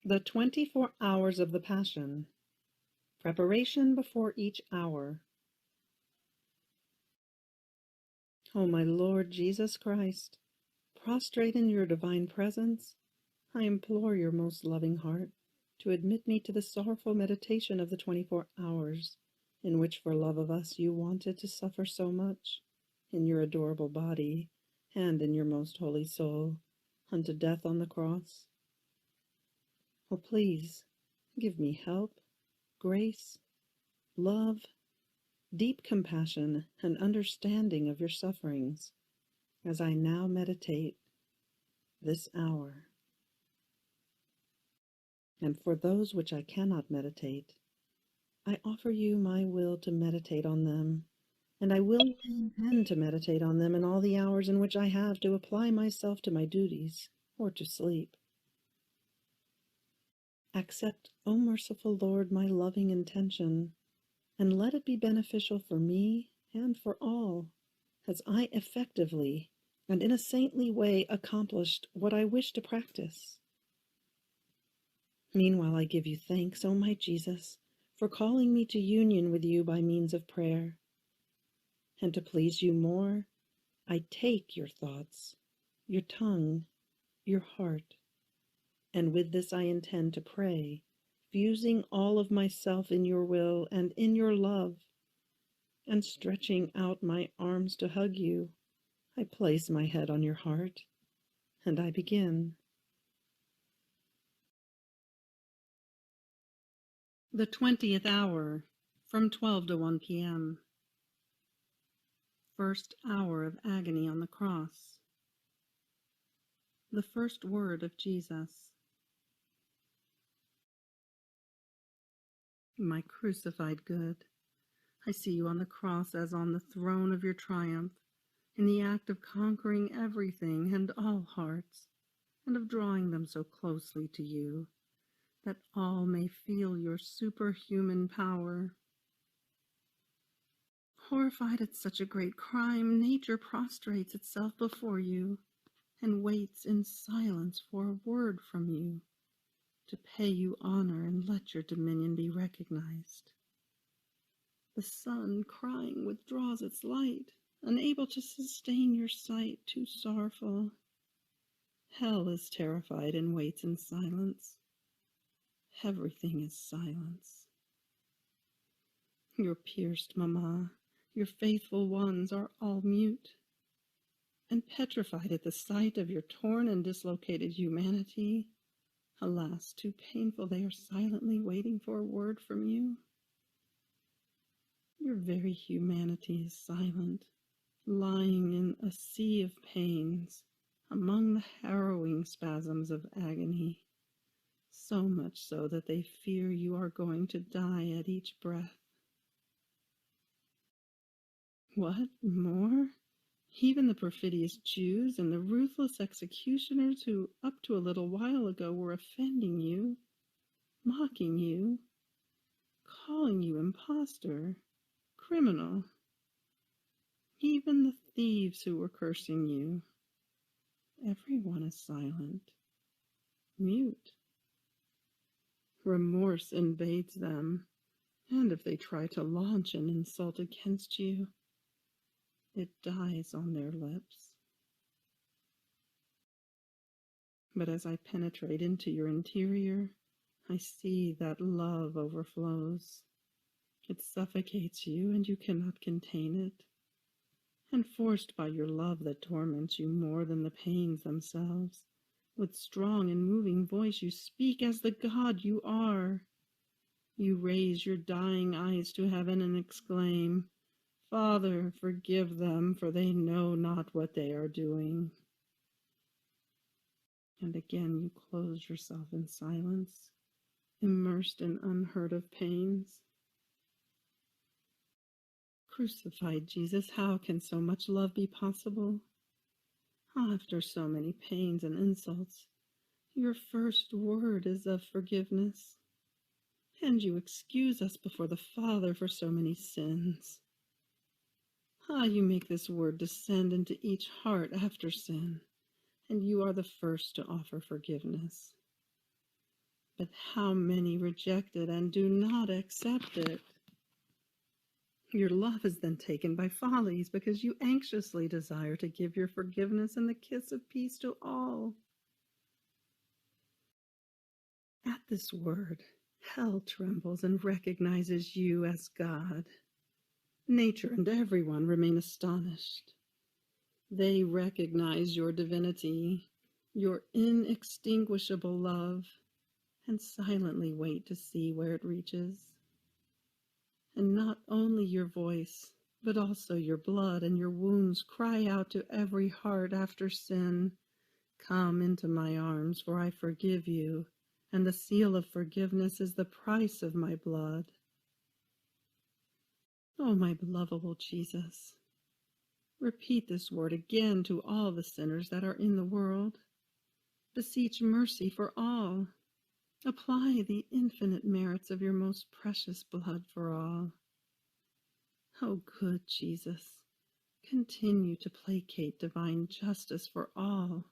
The 24 hours of the Passion. Preparation before each hour. O my Lord Jesus Christ, prostrate in your divine presence, I implore your most loving heart to admit me to the sorrowful meditation of the 24 hours, in which for love of us you wanted to suffer so much, in your adorable body and in your most holy soul, unto death on the cross. Oh, please, give me help, grace, love, deep compassion, and understanding of your sufferings, as I now meditate this hour. And for those which I cannot meditate, I offer you my will to meditate on them, and I will intend to meditate on them in all the hours in which I have to apply myself to my duties or to sleep. Accept, O merciful Lord, my loving intention, and let it be beneficial for me and for all, as I effectively and in a saintly way accomplished what I wish to practice. Meanwhile, I give you thanks, O my Jesus, for calling me to union with you by means of prayer. And to please you more, I take your thoughts, your tongue, your heart, and with this I intend to pray, fusing all of myself in your will and in your love, and stretching out my arms to hug you, I place my head on your heart, and I begin. The 20th hour, from 12 to 1 p.m. First hour of agony on the cross. The first word of Jesus. My crucified good, I see you on the cross as on the throne of your triumph, in the act of conquering everything and all hearts, and of drawing them so closely to you, that all may feel your superhuman power. Horrified at such a great crime, nature prostrates itself before you, and waits in silence for a word from you, to pay you honor and let your dominion be recognized. The sun, crying, withdraws its light, unable to sustain your sight, too sorrowful. Hell is terrified and waits in silence. Everything is silence. Your pierced mamma, your faithful ones are all mute, and petrified at the sight of your torn and dislocated humanity. Alas, too painful, they are silently waiting for a word from you. Your very humanity is silent, lying in a sea of pains, among the harrowing spasms of agony, so much so that they fear you are going to die at each breath. What more? Even the perfidious Jews and the ruthless executioners who up to a little while ago were offending you, mocking you, calling you impostor, criminal, even the thieves who were cursing you, everyone is silent, mute. Remorse invades them, and if they try to launch an insult against you, it dies on their lips. But as I penetrate into your interior, I see that love overflows. It suffocates you, and you cannot contain it. And forced by your love that torments you more than the pains themselves, with strong and moving voice you speak as the God you are. You raise your dying eyes to heaven and exclaim, Father, forgive them, for they know not what they are doing. And again you close yourself in silence, immersed in unheard of pains. Crucified Jesus, how can so much love be possible? After so many pains and insults, your first word is of forgiveness, and you excuse us before the Father for so many sins. You make this word descend into each heart after sin, and you are the first to offer forgiveness. But how many reject it and do not accept it? Your love is then taken by follies, because you anxiously desire to give your forgiveness and the kiss of peace to all. At this word, hell trembles and recognizes you as God. Nature and everyone remain astonished. They recognize your divinity, your inextinguishable love, and silently wait to see where it reaches. And not only your voice, but also your blood and your wounds cry out to every heart after sin, "Come into my arms, for I forgive you, and the seal of forgiveness is the price of my blood." Oh, my beloved Jesus, repeat this word again to all the sinners that are in the world. Beseech mercy for all. Apply the infinite merits of your most precious blood for all. Oh, good Jesus, continue to placate divine justice for all,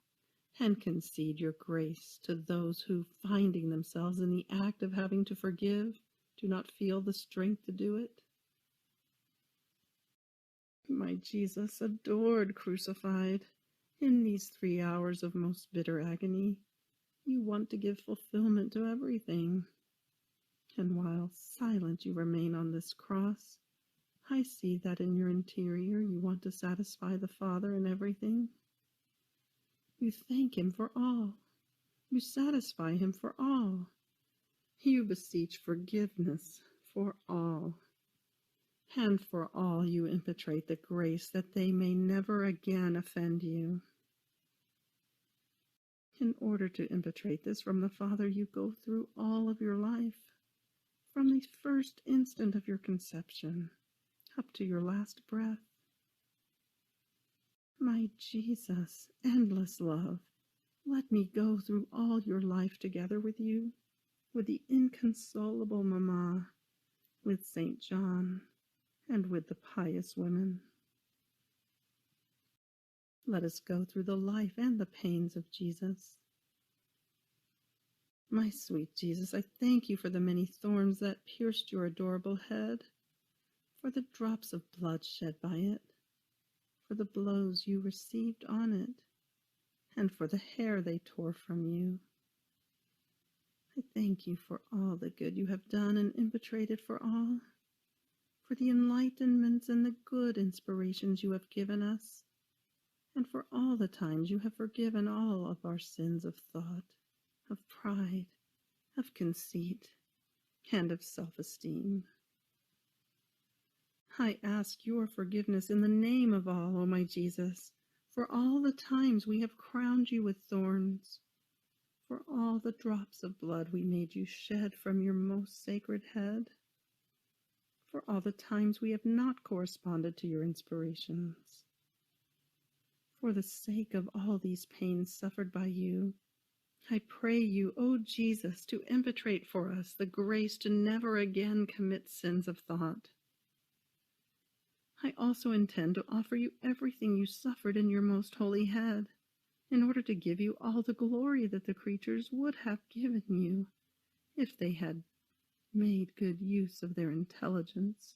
and concede your grace to those who, finding themselves in the act of having to forgive, do not feel the strength to do it. My Jesus, adored, crucified, in these 3 hours of most bitter agony, you want to give fulfillment to everything. And while silent you remain on this cross, I see that in your interior you want to satisfy the Father in everything. You thank him for all. You satisfy him for all. You beseech forgiveness for all. And for all you impetrate the grace that they may never again offend you. In order to impetrate this from the Father, you go through all of your life, from the first instant of your conception up to your last breath. My Jesus, endless love, let me go through all your life together with you, with the inconsolable Mamma, with St. John, and with the pious women. Let us go through the life and the pains of Jesus. My sweet Jesus, I thank you for the many thorns that pierced your adorable head, for the drops of blood shed by it, for the blows you received on it, and for the hair they tore from you. I thank you for all the good you have done and impetrated for all, for the enlightenments and the good inspirations you have given us, and for all the times you have forgiven all of our sins of thought, of pride, of conceit, and of self-esteem. I ask your forgiveness in the name of all, O my Jesus, for all the times we have crowned you with thorns, for all the drops of blood we made you shed from your most sacred head, for all the times we have not corresponded to your inspirations. For the sake of all these pains suffered by you, I pray you, O Jesus, to impetrate for us the grace to never again commit sins of thought. I also intend to offer you everything you suffered in your most holy head, in order to give you all the glory that the creatures would have given you if they had made good use of their intelligence.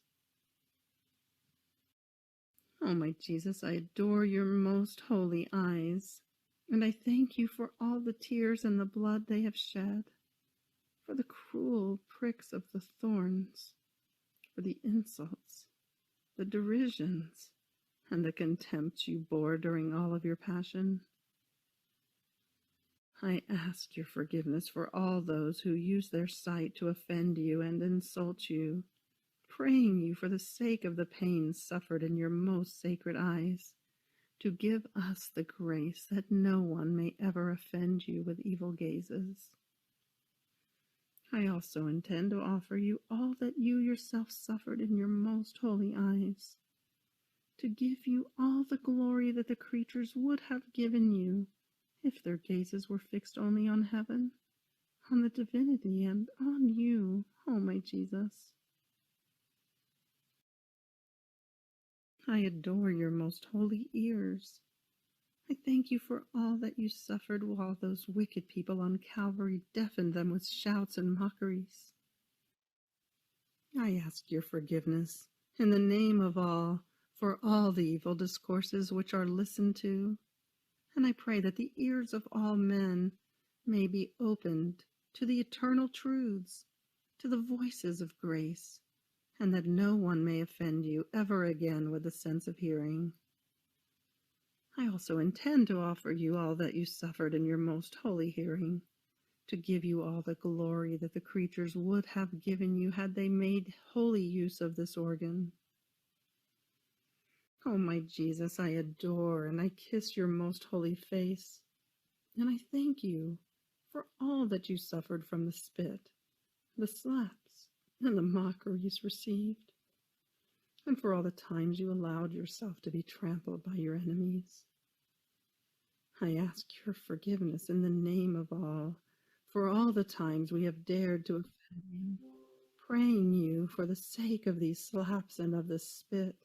Oh, my Jesus, I adore your most holy eyes, and I thank you for all the tears and the blood they have shed, for the cruel pricks of the thorns, for the insults, the derisions, and the contempt you bore during all of your passion. I ask your forgiveness for all those who use their sight to offend you and insult you, praying you for the sake of the pains suffered in your most sacred eyes, to give us the grace that no one may ever offend you with evil gazes. I also intend to offer you all that you yourself suffered in your most holy eyes, to give you all the glory that the creatures would have given you if their gazes were fixed only on heaven, on the divinity, and on you, O my Jesus. I adore your most holy ears. I thank you for all that you suffered while those wicked people on Calvary deafened them with shouts and mockeries. I ask your forgiveness in the name of all for all the evil discourses which are listened to, and I pray that the ears of all men may be opened to the eternal truths, to the voices of grace, and that no one may offend you ever again with the sense of hearing. I also intend to offer you all that you suffered in your most holy hearing, to give you all the glory that the creatures would have given you had they made holy use of this organ. Oh, my Jesus, I adore and I kiss your most holy face, and I thank you for all that you suffered from the spit, the slaps, and the mockeries received, and for all the times you allowed yourself to be trampled by your enemies. I ask your forgiveness in the name of all, for all the times we have dared to offend you, praying you for the sake of these slaps and of this spit,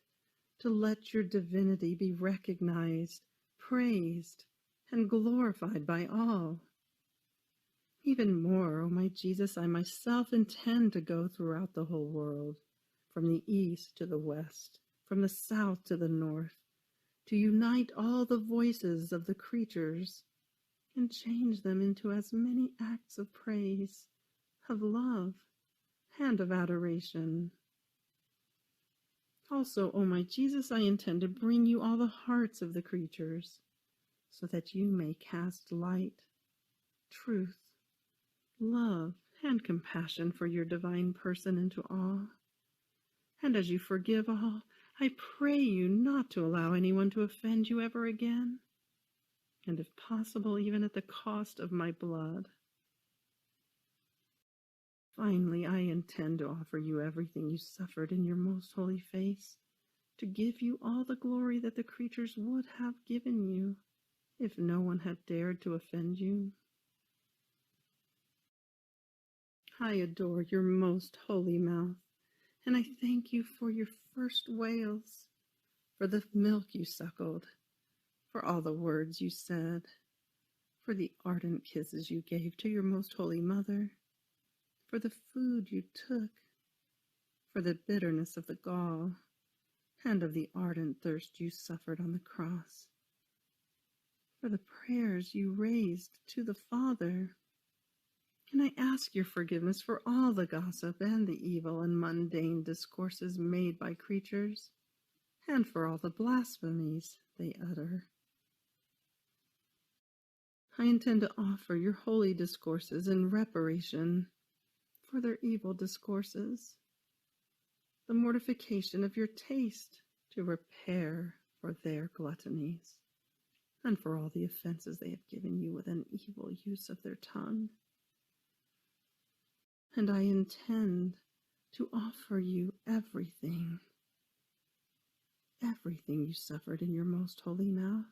to let your divinity be recognized, praised, and glorified by all. Even more, O my Jesus, I myself intend to go throughout the whole world, from the east to the west, from the south to the north, to unite all the voices of the creatures and change them into as many acts of praise, of love, and of adoration. Also, O my Jesus, I intend to bring you all the hearts of the creatures, so that you may cast light, truth, love, and compassion for your divine person into all. And as you forgive all, I pray you not to allow anyone to offend you ever again, and if possible, even at the cost of my blood. Finally, I intend to offer you everything you suffered in your most holy face, to give you all the glory that the creatures would have given you if no one had dared to offend you. I adore your most holy mouth, and I thank you for your first wails, for the milk you suckled, for all the words you said, for the ardent kisses you gave to your most holy mother, for the food you took, for the bitterness of the gall, and of the ardent thirst you suffered on the cross, for the prayers you raised to the Father. And I ask your forgiveness for all the gossip and the evil and mundane discourses made by creatures, and for all the blasphemies they utter. I intend to offer your holy discourses in reparation for their evil discourses, the mortification of your taste to repair for their gluttonies, and for all the offenses they have given you with an evil use of their tongue. And I intend to offer you everything you suffered in your most holy mouth,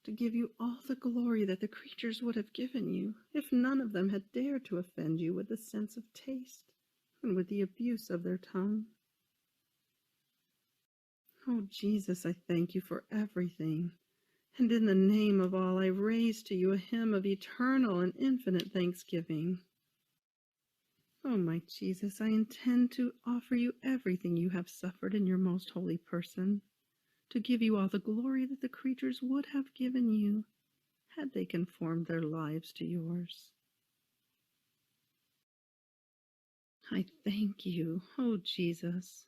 to give you all the glory that the creatures would have given you if none of them had dared to offend you with the sense of taste and with the abuse of their tongue. Oh, Jesus, I thank you for everything, and in the name of all, I raise to you a hymn of eternal and infinite thanksgiving. Oh, my Jesus, I intend to offer you everything you have suffered in your most holy person, to give you all the glory that the creatures would have given you had they conformed their lives to yours. I thank you, oh Jesus,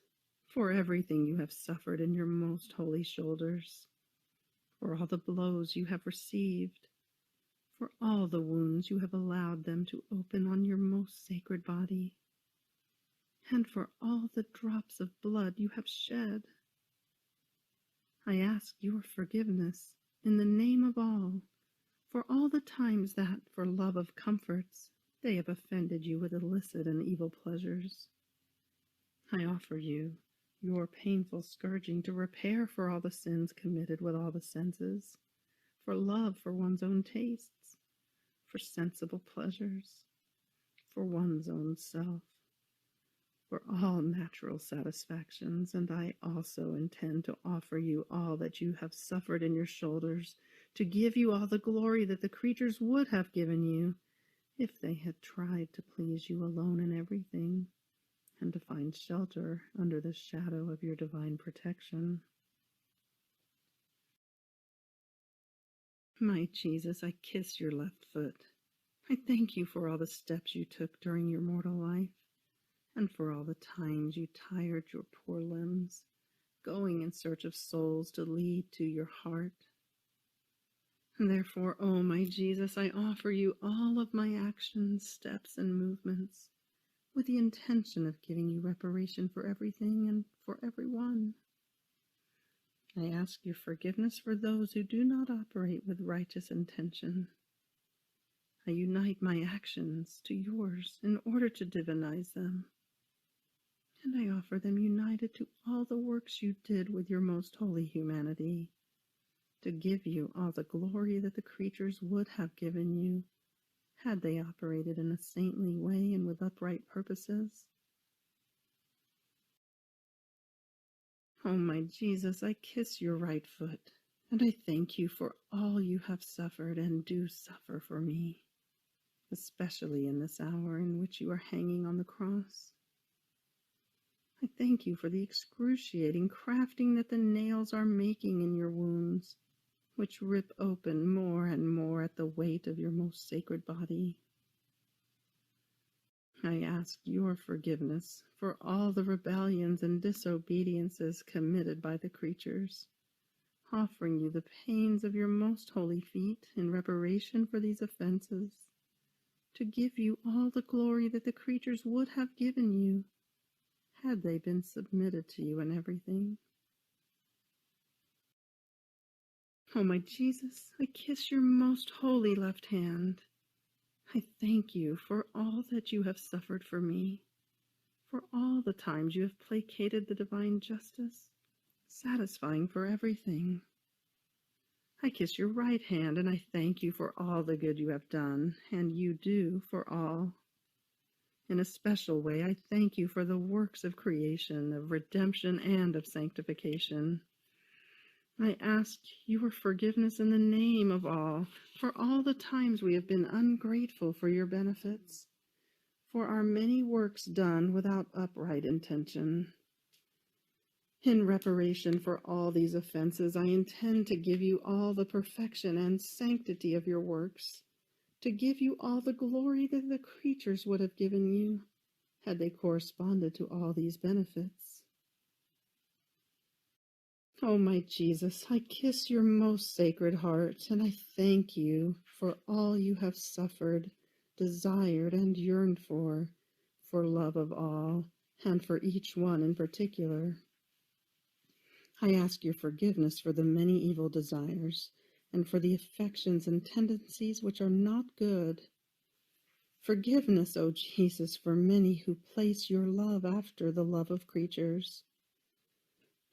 for everything you have suffered in your most holy shoulders, for all the blows you have received, for all the wounds you have allowed them to open on your most sacred body, and for all the drops of blood you have shed. I ask your forgiveness in the name of for all the times that, for love of comforts, they have offended you with illicit and evil pleasures. I offer you your painful scourging to repair for all the sins committed with all the senses, for love for one's own tastes, for sensible pleasures, for one's own self, for all natural satisfactions, and I also intend to offer you all that you have suffered in your shoulders, to give you all the glory that the creatures would have given you if they had tried to please you alone in everything, and to find shelter under the shadow of your divine protection. My Jesus, I kiss your left foot. I thank you for all the steps you took during your mortal life, and for all the times you tired your poor limbs, going in search of souls to lead to your heart. And therefore, oh my Jesus, I offer you all of my actions, steps, and movements, with the intention of giving you reparation for everything and for everyone. I ask your forgiveness for those who do not operate with righteous intention. I unite my actions to yours in order to divinize them, and I offer them united to all the works you did with your most holy humanity, to give you all the glory that the creatures would have given you had they operated in a saintly way and with upright purposes. Oh, my Jesus, I kiss your right foot, and I thank you for all you have suffered and do suffer for me, especially in this hour in which you are hanging on the cross. I thank you for the excruciating crafting that the nails are making in your wounds, which rip open more and more at the weight of your most sacred body. I ask your forgiveness for all the rebellions and disobediences committed by the creatures, offering you the pains of your most holy feet in reparation for these offenses, to give you all the glory that the creatures would have given you had they been submitted to you in everything. Oh, my Jesus, I kiss your most holy left hand. I thank you for all that you have suffered for me, for all the times you have placated the divine justice, satisfying for everything. I kiss your right hand, and I thank you for all the good you have done, and you do for all. In a special way, I thank you for the works of creation, of redemption, and of sanctification. I ask your forgiveness in the name of all, for all the times we have been ungrateful for your benefits, for our many works done without upright intention. In reparation for all these offenses, I intend to give you all the perfection and sanctity of your works, to give you all the glory that the creatures would have given you, had they corresponded to all these benefits. Oh, my Jesus, I kiss your most sacred heart, and I thank you for all you have suffered, desired, and yearned for love of all, and for each one in particular. I ask your forgiveness for the many evil desires, and for the affections and tendencies which are not good. Forgiveness, O Jesus, for many who place your love after the love of creatures,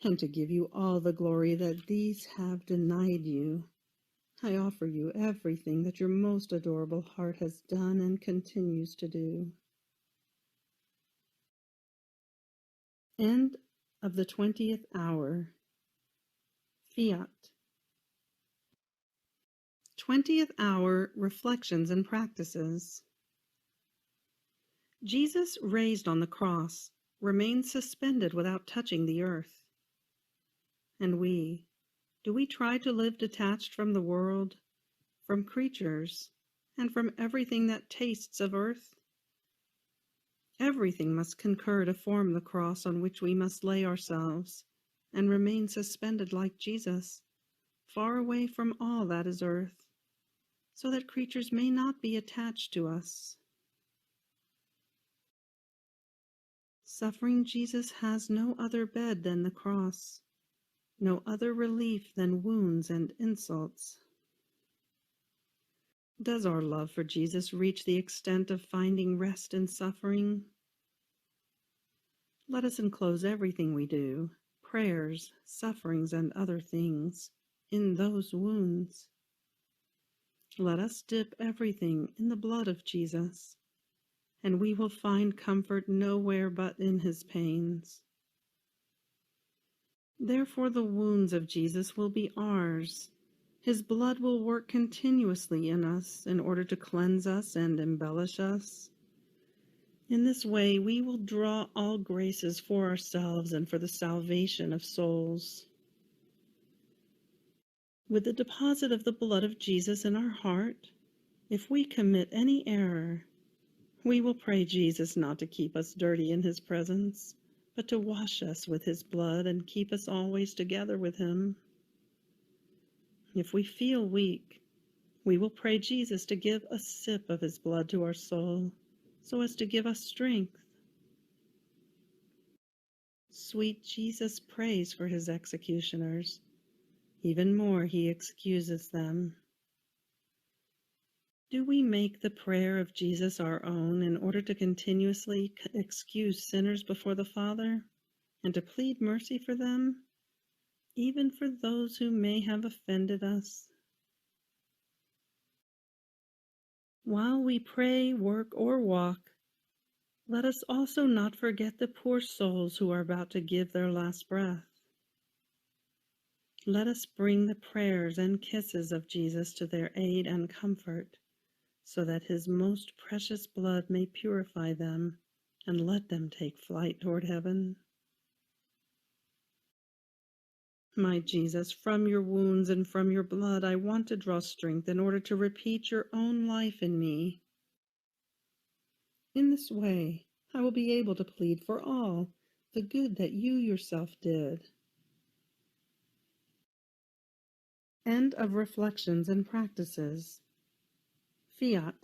and to give you all the glory that these have denied you, I offer you everything that your most adorable heart has done and continues to do. End of the 20th hour. Fiat. 20th hour reflections and practices. Jesus, raised on the cross, remains suspended without touching the earth. And we, do we try to live detached from the world, from creatures, and from everything that tastes of earth? Everything must concur to form the cross on which we must lay ourselves, and remain suspended like Jesus, far away from all that is earth, so that creatures may not be attached to us. Suffering Jesus has no other bed than the cross, no other relief than wounds and insults. Does our love for Jesus reach the extent of finding rest in suffering? Let us enclose everything we do, prayers, sufferings, and other things, in those wounds. Let us dip everything in the blood of Jesus, and we will find comfort nowhere but in his pains. Therefore, the wounds of Jesus will be ours. His blood will work continuously in us in order to cleanse us and embellish us. In this way, we will draw all graces for ourselves and for the salvation of souls. With the deposit of the blood of Jesus in our heart, if we commit any error, we will pray Jesus not to keep us dirty in his presence, but to wash us with his blood and keep us always together with him. If we feel weak, we will pray Jesus to give a sip of his blood to our soul, so as to give us strength. Sweet Jesus prays for his executioners. Even more, he excuses them. Do we make the prayer of Jesus our own in order to continuously excuse sinners before the Father and to plead mercy for them, even for those who may have offended us? While we pray, work, or walk, let us also not forget the poor souls who are about to give their last breath. Let us bring the prayers and kisses of Jesus to their aid and comfort, so that his most precious blood may purify them and let them take flight toward heaven. My Jesus, from your wounds and from your blood, I want to draw strength in order to repeat your own life in me. In this way, I will be able to plead for all the good that you yourself did. End of Reflections and Practices. Fiat.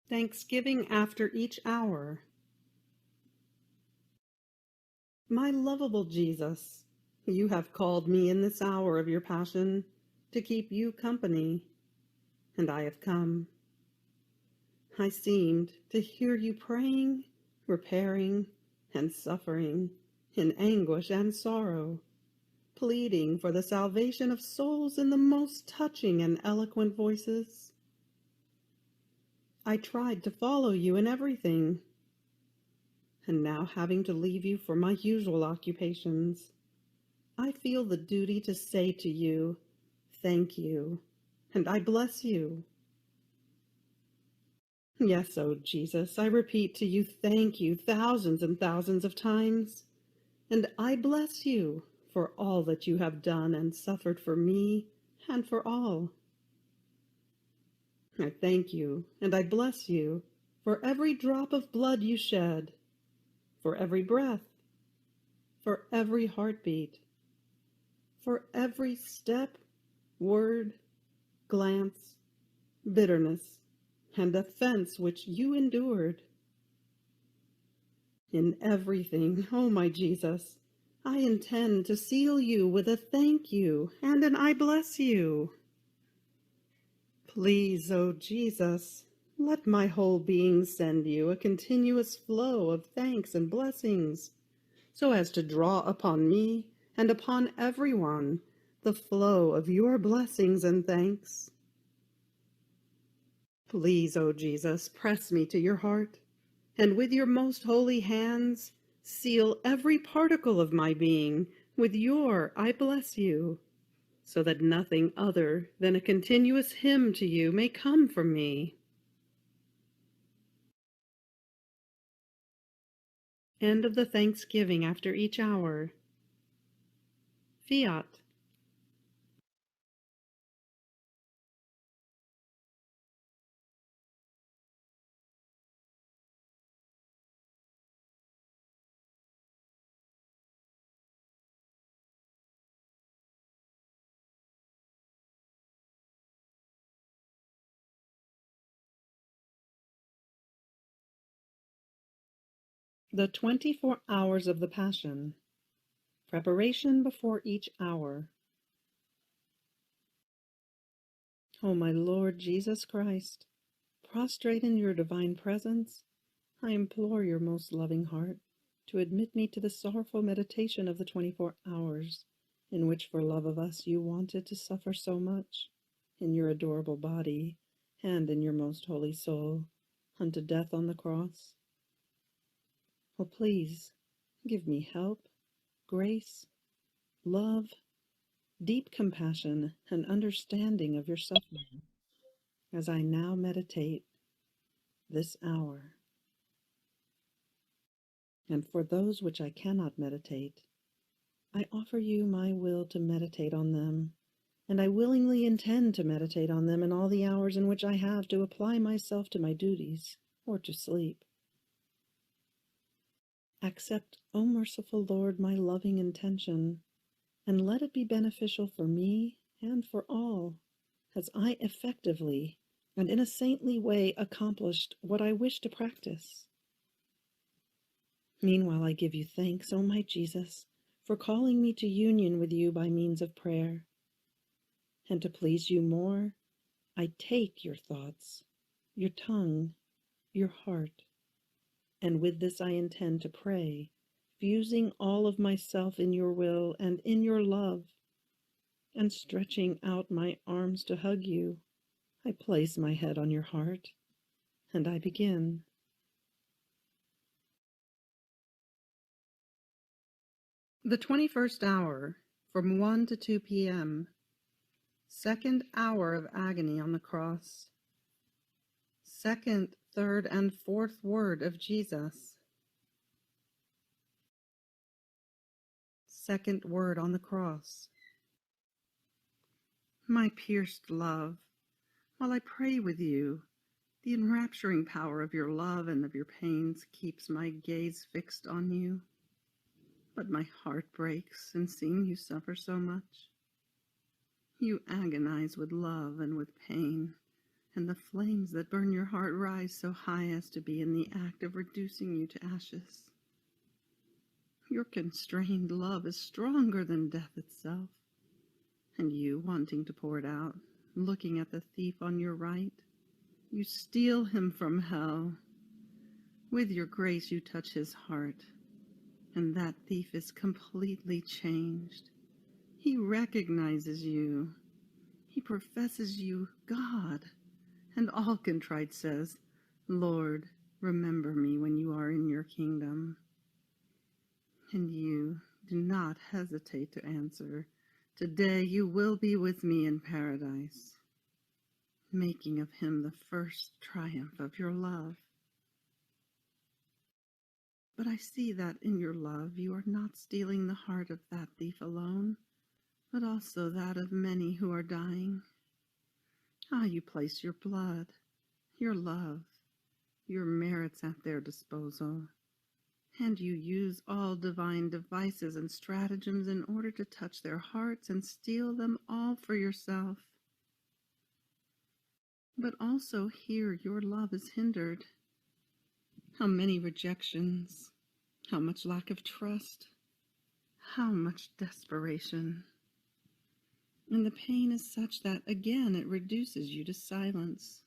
Thanksgiving after each hour. My lovable Jesus, you have called me in this hour of your passion to keep you company, and I have come. I seemed to hear you praying, repairing, and suffering, in anguish and sorrow, pleading for the salvation of souls in the most touching and eloquent voices. I tried to follow you in everything, and now having to leave you for my usual occupations, I feel the duty to say to you, thank you, and I bless you. Yes, O Jesus, I repeat to you, thank you thousands and thousands of times, and I bless you for all that you have done and suffered for me and for all. I thank you, and I bless you for every drop of blood you shed, for every breath, for every heartbeat, for every step, word, glance, bitterness, and offense which you endured. In everything, O my Jesus, I intend to seal you with a thank you and an I bless you. Please, O Jesus, let my whole being send you a continuous flow of thanks and blessings, so as to draw upon me and upon everyone the flow of your blessings and thanks. Please, O Jesus, press me to your heart, and with your most holy hands seal every particle of my being with your I bless you, so that nothing other than a continuous hymn to you may come from me. End of the Thanksgiving after each hour. Fiat. The 24 hours of the Passion. Preparation before each hour. O my Lord Jesus Christ, prostrate in your divine presence, I implore your most loving heart to admit me to the sorrowful meditation of the 24 hours, in which for love of us you wanted to suffer so much, in your adorable body and in your most holy soul, unto death on the cross. Oh, please, give me help, grace, love, deep compassion, and understanding of your suffering, as I now meditate this hour. And for those which I cannot meditate, I offer you my will to meditate on them, and I willingly intend to meditate on them in all the hours in which I have to apply myself to my duties or to sleep. Accept, O merciful Lord, my loving intention, and let it be beneficial for me and for all, as I effectively and in a saintly way accomplished what I wish to practice. Meanwhile, I give you thanks, O my Jesus, for calling me to union with you by means of prayer. And to please you more, I take your thoughts, your tongue, your heart, and with this I intend to pray, fusing all of myself in your will and in your love, and stretching out my arms to hug you, I place my head on your heart, and I begin. The 21st hour, from 1 to 2 p.m., second hour of agony on the cross. Second, third, and fourth word of Jesus. Second word on the cross. My pierced love, while I pray with you, the enrapturing power of your love and of your pains keeps my gaze fixed on you. But my heart breaks in seeing you suffer so much. You agonize with love and with pain, and the flames that burn your heart rise so high as to be in the act of reducing you to ashes. Your constrained love is stronger than death itself, and you, wanting to pour it out, looking at the thief on your right, you steal him from hell. With your grace you touch his heart, and that thief is completely changed. He recognizes you. He professes you God, and all contrite says, Lord, remember me when you are in your kingdom. And you do not hesitate to answer, today you will be with me in paradise, making of him the first triumph of your love. But I see that in your love you are not stealing the heart of that thief alone, but also that of many who are dying. You place your blood, your love, your merits at their disposal, and you use all divine devices and stratagems in order to touch their hearts and steal them all for yourself. But also here your love is hindered. How many rejections, how much lack of trust, how much desperation. And the pain is such that, again, it reduces you to silence.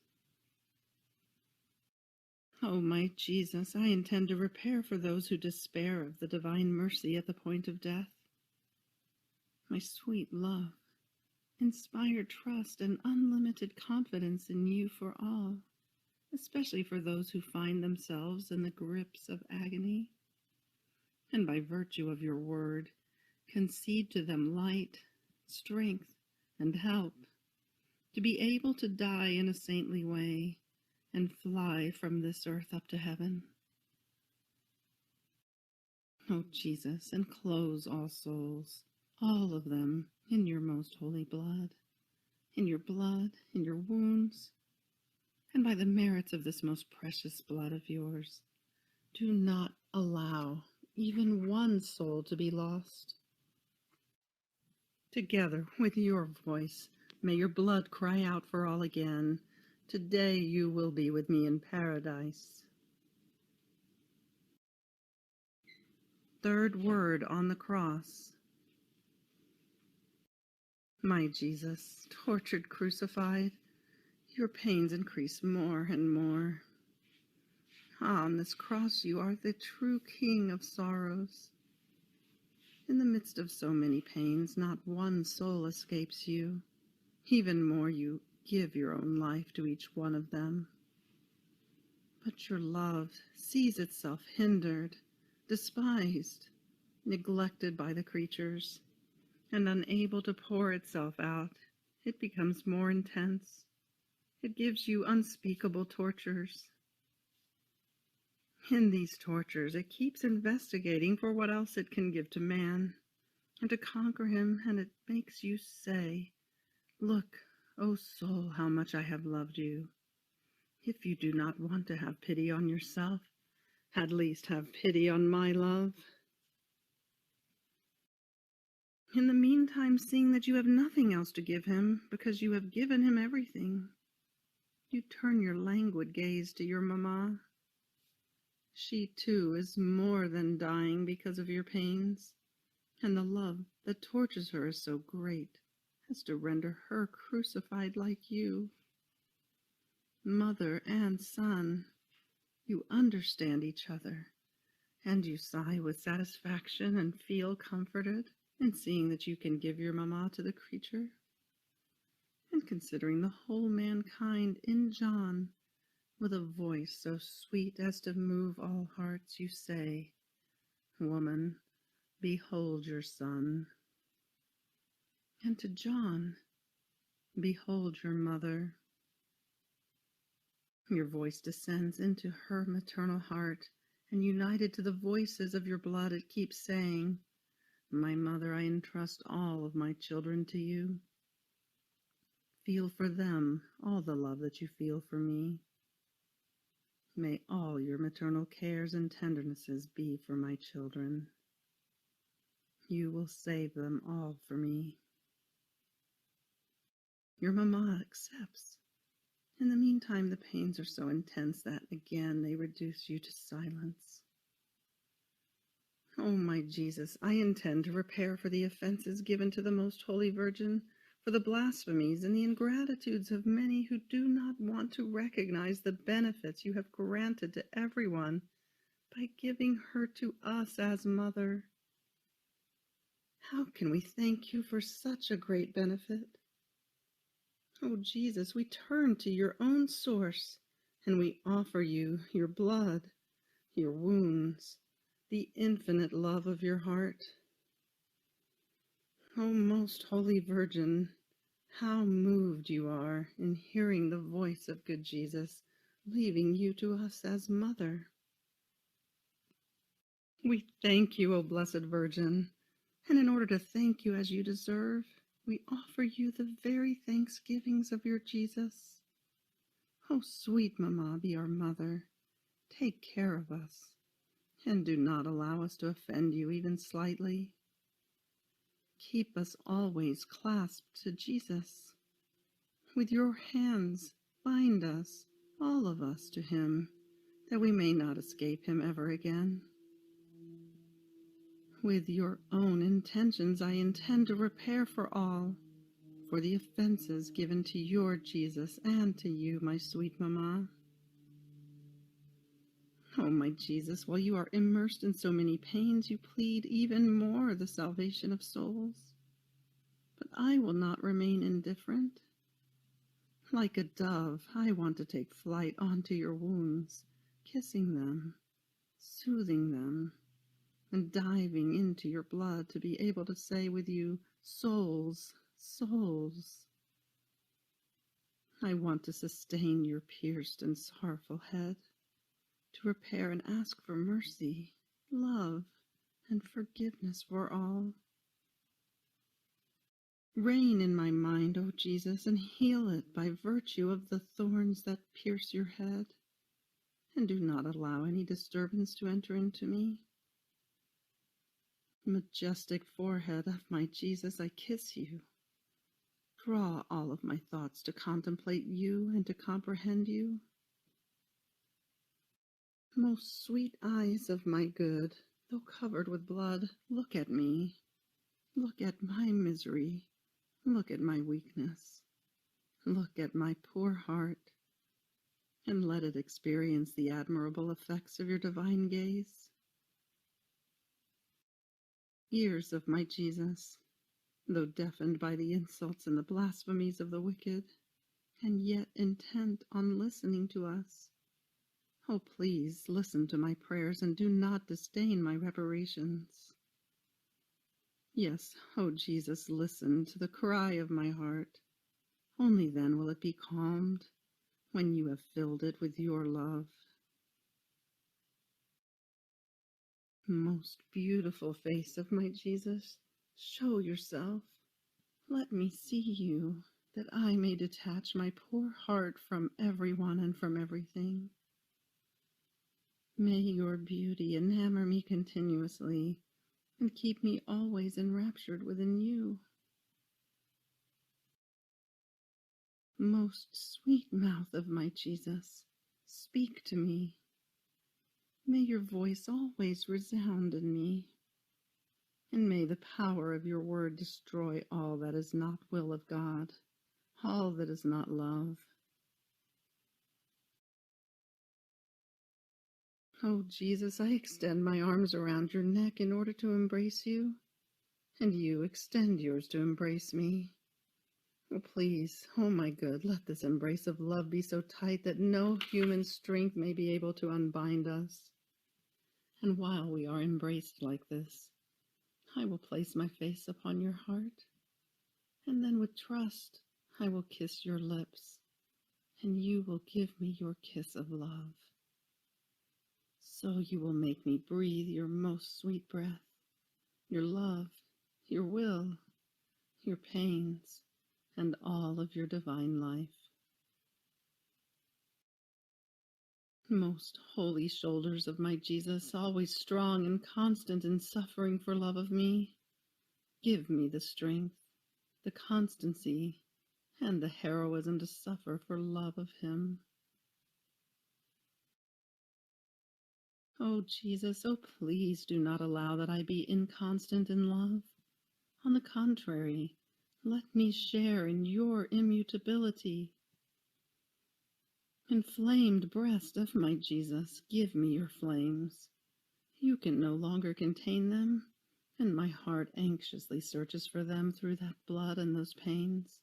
Oh, my Jesus, I intend to repair for those who despair of the divine mercy at the point of death. My sweet love, inspire trust and unlimited confidence in you for all, especially for those who find themselves in the grips of agony. And by virtue of your word, concede to them light, strength, and help, to be able to die in a saintly way and fly from this earth up to heaven. Oh, Jesus, enclose all souls, all of them, in your most holy blood, in your wounds, and by the merits of this most precious blood of yours, do not allow even one soul to be lost. Together with your voice, may your blood cry out for all again. Today you will be with me in paradise. Third word on the cross. My Jesus, tortured, crucified, your pains increase more and more. On this cross you are the true King of sorrows. In the midst of so many pains, not one soul escapes you. Even more, you give your own life to each one of them. But your love sees itself hindered, despised, neglected by the creatures, and unable to pour itself out. It becomes more intense. It gives you unspeakable tortures. In these tortures, it keeps investigating for what else it can give to man, and to conquer him, and it makes you say, look, O soul, how much I have loved you. If you do not want to have pity on yourself, at least have pity on my love. In the meantime, seeing that you have nothing else to give him, because you have given him everything, you turn your languid gaze to your mamma. She, too, is more than dying because of your pains, and the love that tortures her is so great as to render her crucified like you. Mother and son, you understand each other, and you sigh with satisfaction and feel comforted in seeing that you can give your mamma to the creature. And considering the whole mankind in John, with a voice so sweet as to move all hearts, you say, Woman, behold your son. And to John, behold your mother. Your voice descends into her maternal heart, and united to the voices of your blood, it keeps saying, My mother, I entrust all of my children to you. Feel for them all the love that you feel for me. May all your maternal cares and tendernesses be for my children. You will save them all for me. Your mamma accepts, In the meantime, the pains are so intense that, again, they reduce you to silence. Oh, my Jesus, I intend to repair for the offenses given to the Most Holy Virgin, for the blasphemies and the ingratitudes of many who do not want to recognize the benefits you have granted to everyone by giving her to us as mother. How can we thank you for such a great benefit? Oh, Jesus, we turn to your own source, and we offer you your blood, your wounds, the infinite love of your heart. O most holy Virgin, how moved you are in hearing the voice of good Jesus, leaving you to us as mother. We thank you, O Blessed Virgin, and in order to thank you as you deserve, we offer you the very thanksgivings of your Jesus. O sweet Mamma, be our mother. Take care of us, and do not allow us to offend you even slightly. Keep us always clasped to Jesus. With your hands, bind us, all of us, to him, that we may not escape him ever again. With your own intentions, I intend to repair for all, for the offenses given to your Jesus and to you, my sweet Mamma. Oh, my Jesus, while you are immersed in so many pains, you plead even more the salvation of souls. But I will not remain indifferent. Like a dove, I want to take flight onto your wounds, kissing them, soothing them, and diving into your blood to be able to say with you, souls, souls. I want to sustain your pierced and sorrowful head, to repair and ask for mercy, love, and forgiveness for all. Reign in my mind, O Jesus, and heal it by virtue of the thorns that pierce your head, and do not allow any disturbance to enter into me. Majestic forehead of my Jesus, I kiss you. Draw all of my thoughts to contemplate you and to comprehend you. Most sweet eyes of my good, though covered with blood, look at me. Look at my misery. Look at my weakness. Look at my poor heart, and let it experience the admirable effects of your divine gaze. Ears of my Jesus, though deafened by the insults and the blasphemies of the wicked, and yet intent on listening to us, oh, please listen to my prayers and do not disdain my reparations. Yes, oh Jesus, listen to the cry of my heart. Only then will it be calmed, when you have filled it with your love. Most beautiful face of my Jesus, show yourself. Let me see you, that I may detach my poor heart from everyone and from everything. May your beauty enamor me continuously, and keep me always enraptured within you. Most sweet mouth of my Jesus, speak to me. May your voice always resound in me, and may the power of your word destroy all that is not will of God, all that is not love. Oh, Jesus, I extend my arms around your neck in order to embrace you, and you extend yours to embrace me. Oh, please, oh my good, let this embrace of love be so tight that no human strength may be able to unbind us. And while we are embraced like this, I will place my face upon your heart, and then with trust I will kiss your lips, and you will give me your kiss of love. So you will make me breathe your most sweet breath, your love, your will, your pains, and all of your divine life. Most holy shoulders of my Jesus, always strong and constant in suffering for love of me, give me the strength, the constancy, and the heroism to suffer for love of him. Oh, Jesus, oh, please do not allow that I be inconstant in love. On the contrary, let me share in your immutability. Inflamed breast of my Jesus, give me your flames. You can no longer contain them, and my heart anxiously searches for them through that blood and those pains.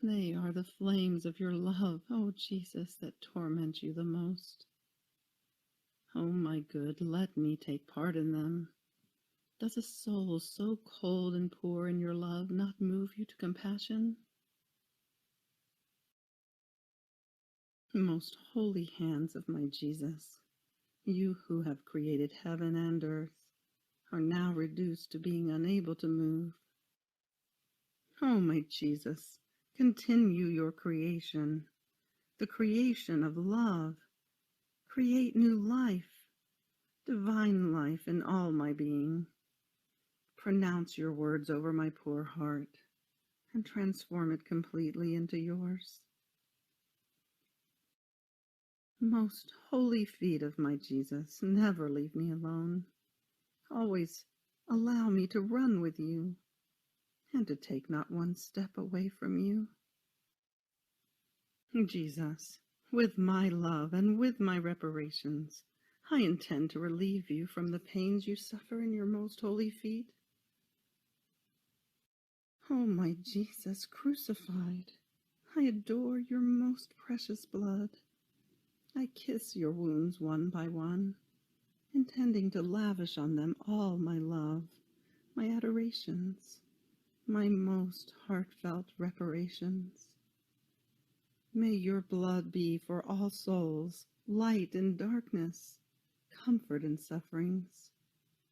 They are the flames of your love, O Jesus, that torment you the most. O my good, let me take part in them. Does a soul so cold and poor in your love not move you to compassion? Most holy hands of my Jesus, you who have created heaven and earth, are now reduced to being unable to move. Oh, my Jesus, continue your creation, the creation of love. Create new life, divine life in all my being. Pronounce your words over my poor heart and transform it completely into yours. Most holy feet of my Jesus, never leave me alone. Always allow me to run with you and to take not one step away from you. Jesus, with my love and with my reparations, I intend to relieve you from the pains you suffer in your most holy feet. Oh, my Jesus crucified, I adore your most precious blood. I kiss your wounds one by one, intending to lavish on them all my love, my adorations, my most heartfelt reparations. May your blood be for all souls, light in darkness, comfort in sufferings,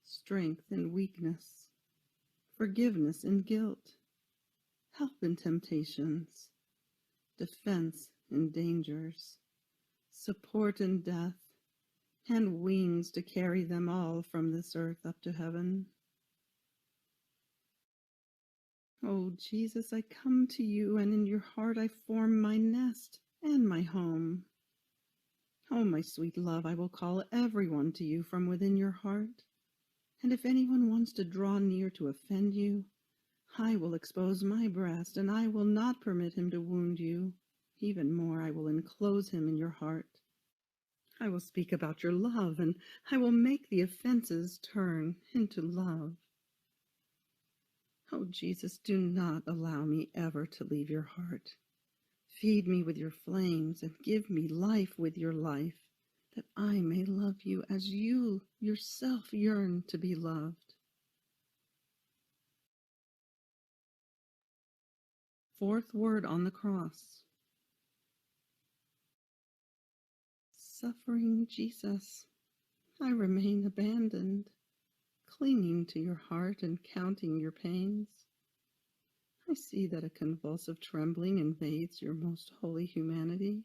strength in weakness, forgiveness in guilt, help in temptations, defense in dangers, support in death, and wings to carry them all from this earth up to heaven. Oh, Jesus, I come to you, and in your heart I form my nest and my home. Oh, my sweet love, I will call everyone to you from within your heart. And if anyone wants to draw near to offend you, I will expose my breast, and I will not permit him to wound you. Even more, I will enclose him in your heart. I will speak about your love, and I will make the offenses turn into love. Oh, Jesus, do not allow me ever to leave your heart. Feed me with your flames and give me life with your life, that I may love you as you yourself yearn to be loved. Fourth word on the cross. Suffering Jesus, I remain abandoned, clinging to your heart and counting your pains. I see that a convulsive trembling invades your most holy humanity.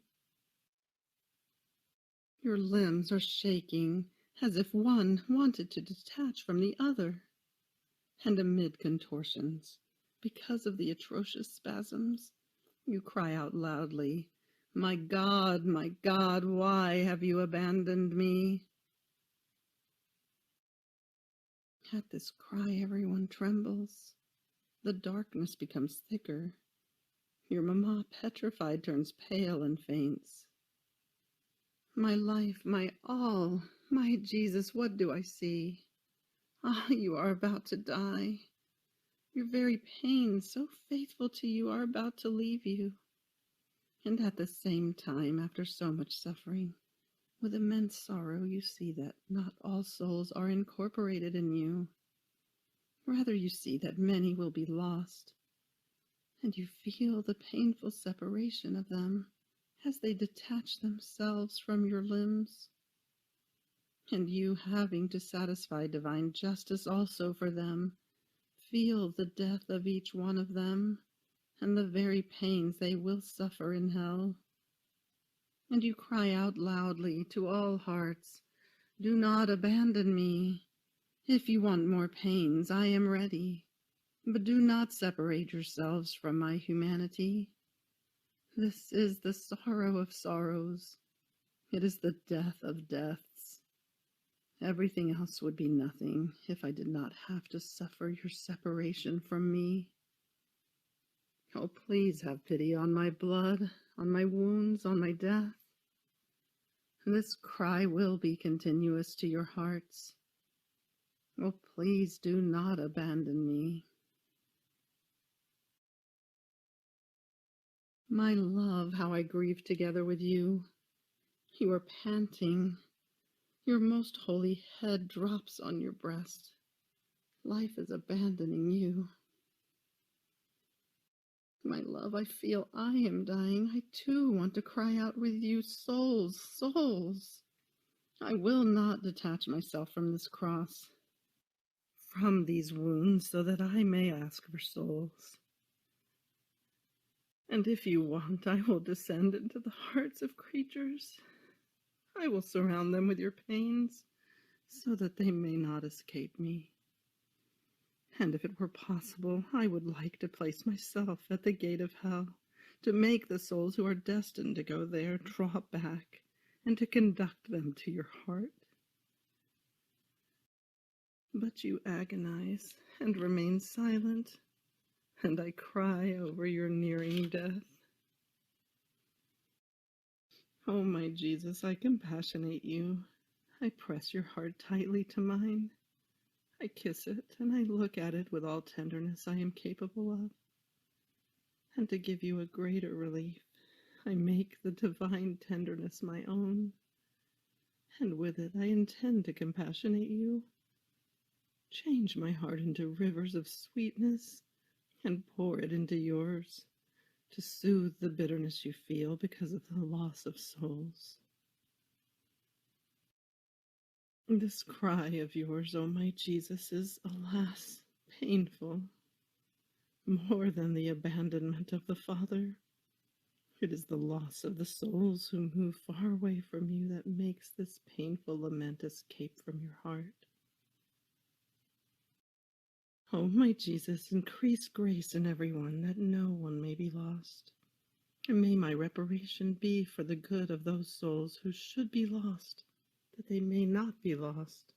Your limbs are shaking as if one wanted to detach from the other. And amid contortions, because of the atrocious spasms, you cry out loudly, my God, why have you abandoned me?" At this cry, everyone trembles. The darkness becomes thicker. Your mamma, petrified, turns pale and faints. My life, my all, my Jesus, what do I see? Ah, you are about to die. Your very pains, so faithful to you, are about to leave you. And at the same time, after so much suffering, with immense sorrow, you see that not all souls are incorporated in you. Rather, you see that many will be lost, and you feel the painful separation of them as they detach themselves from your limbs. And you, having to satisfy divine justice also for them, feel the death of each one of them and the very pains they will suffer in hell. And you cry out loudly to all hearts, do not abandon me. If you want more pains, I am ready. But do not separate yourselves from my humanity. This is the sorrow of sorrows. It is the death of deaths. Everything else would be nothing if I did not have to suffer your separation from me. Oh, please have pity on my blood, on my wounds, on my death. This cry will be continuous to your hearts. Oh, please do not abandon me. My love, how I grieve together with you. You are panting. Your most holy head drops on your breast. Life is abandoning you. My love, I feel I am dying. I too want to cry out with you, souls, souls. I will not detach myself from this cross, from these wounds, so that I may ask for souls. And if you want, I will descend into the hearts of creatures. I will surround them with your pains, so that they may not escape me. And if it were possible, I would like to place myself at the gate of hell, to make the souls who are destined to go there draw back, and to conduct them to your heart. But you agonize and remain silent, and I cry over your nearing death. Oh, my Jesus, I compassionate you. I press your heart tightly to mine. I kiss it, and I look at it with all tenderness I am capable of. And to give you a greater relief, I make the divine tenderness my own, and with it I intend to compassionate you. Change my heart into rivers of sweetness, and pour it into yours, to soothe the bitterness you feel because of the loss of souls. This cry of yours, O my Jesus, is, alas, painful, more than the abandonment of the Father. It is the loss of the souls who move far away from you that makes this painful lament escape from your heart. O my Jesus, increase grace in everyone, that no one may be lost. And may my reparation be for the good of those souls who should be lost, that they may not be lost.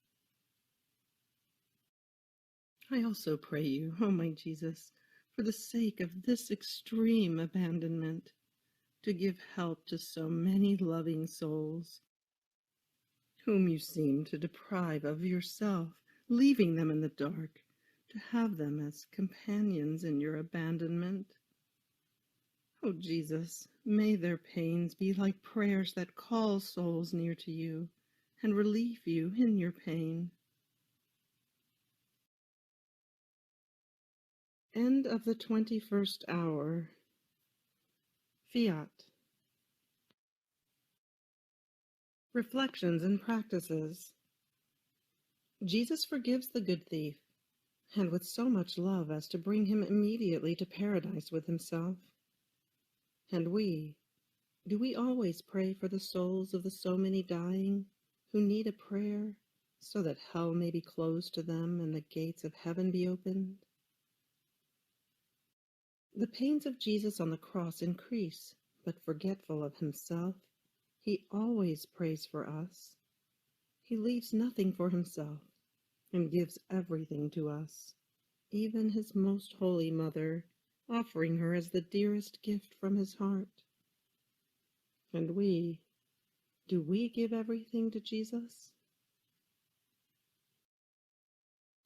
I also pray you, O my Jesus, for the sake of this extreme abandonment, to give help to so many loving souls, whom you seem to deprive of yourself, leaving them in the dark, to have them as companions in your abandonment. O Jesus, may their pains be like prayers that call souls near to you and relieve you in your pain. End of the 21st hour. Fiat. Reflections and Practices. Jesus forgives the good thief, and with so much love as to bring him immediately to paradise with himself. And do we always pray for the souls of the so many dying who need a prayer, so that hell may be closed to them and the gates of heaven be opened? The pains of Jesus on the cross increase, but forgetful of himself, he always prays for us. He leaves nothing for himself and gives everything to us, even his most holy mother, offering her as the dearest gift from his heart. And do we give everything to Jesus?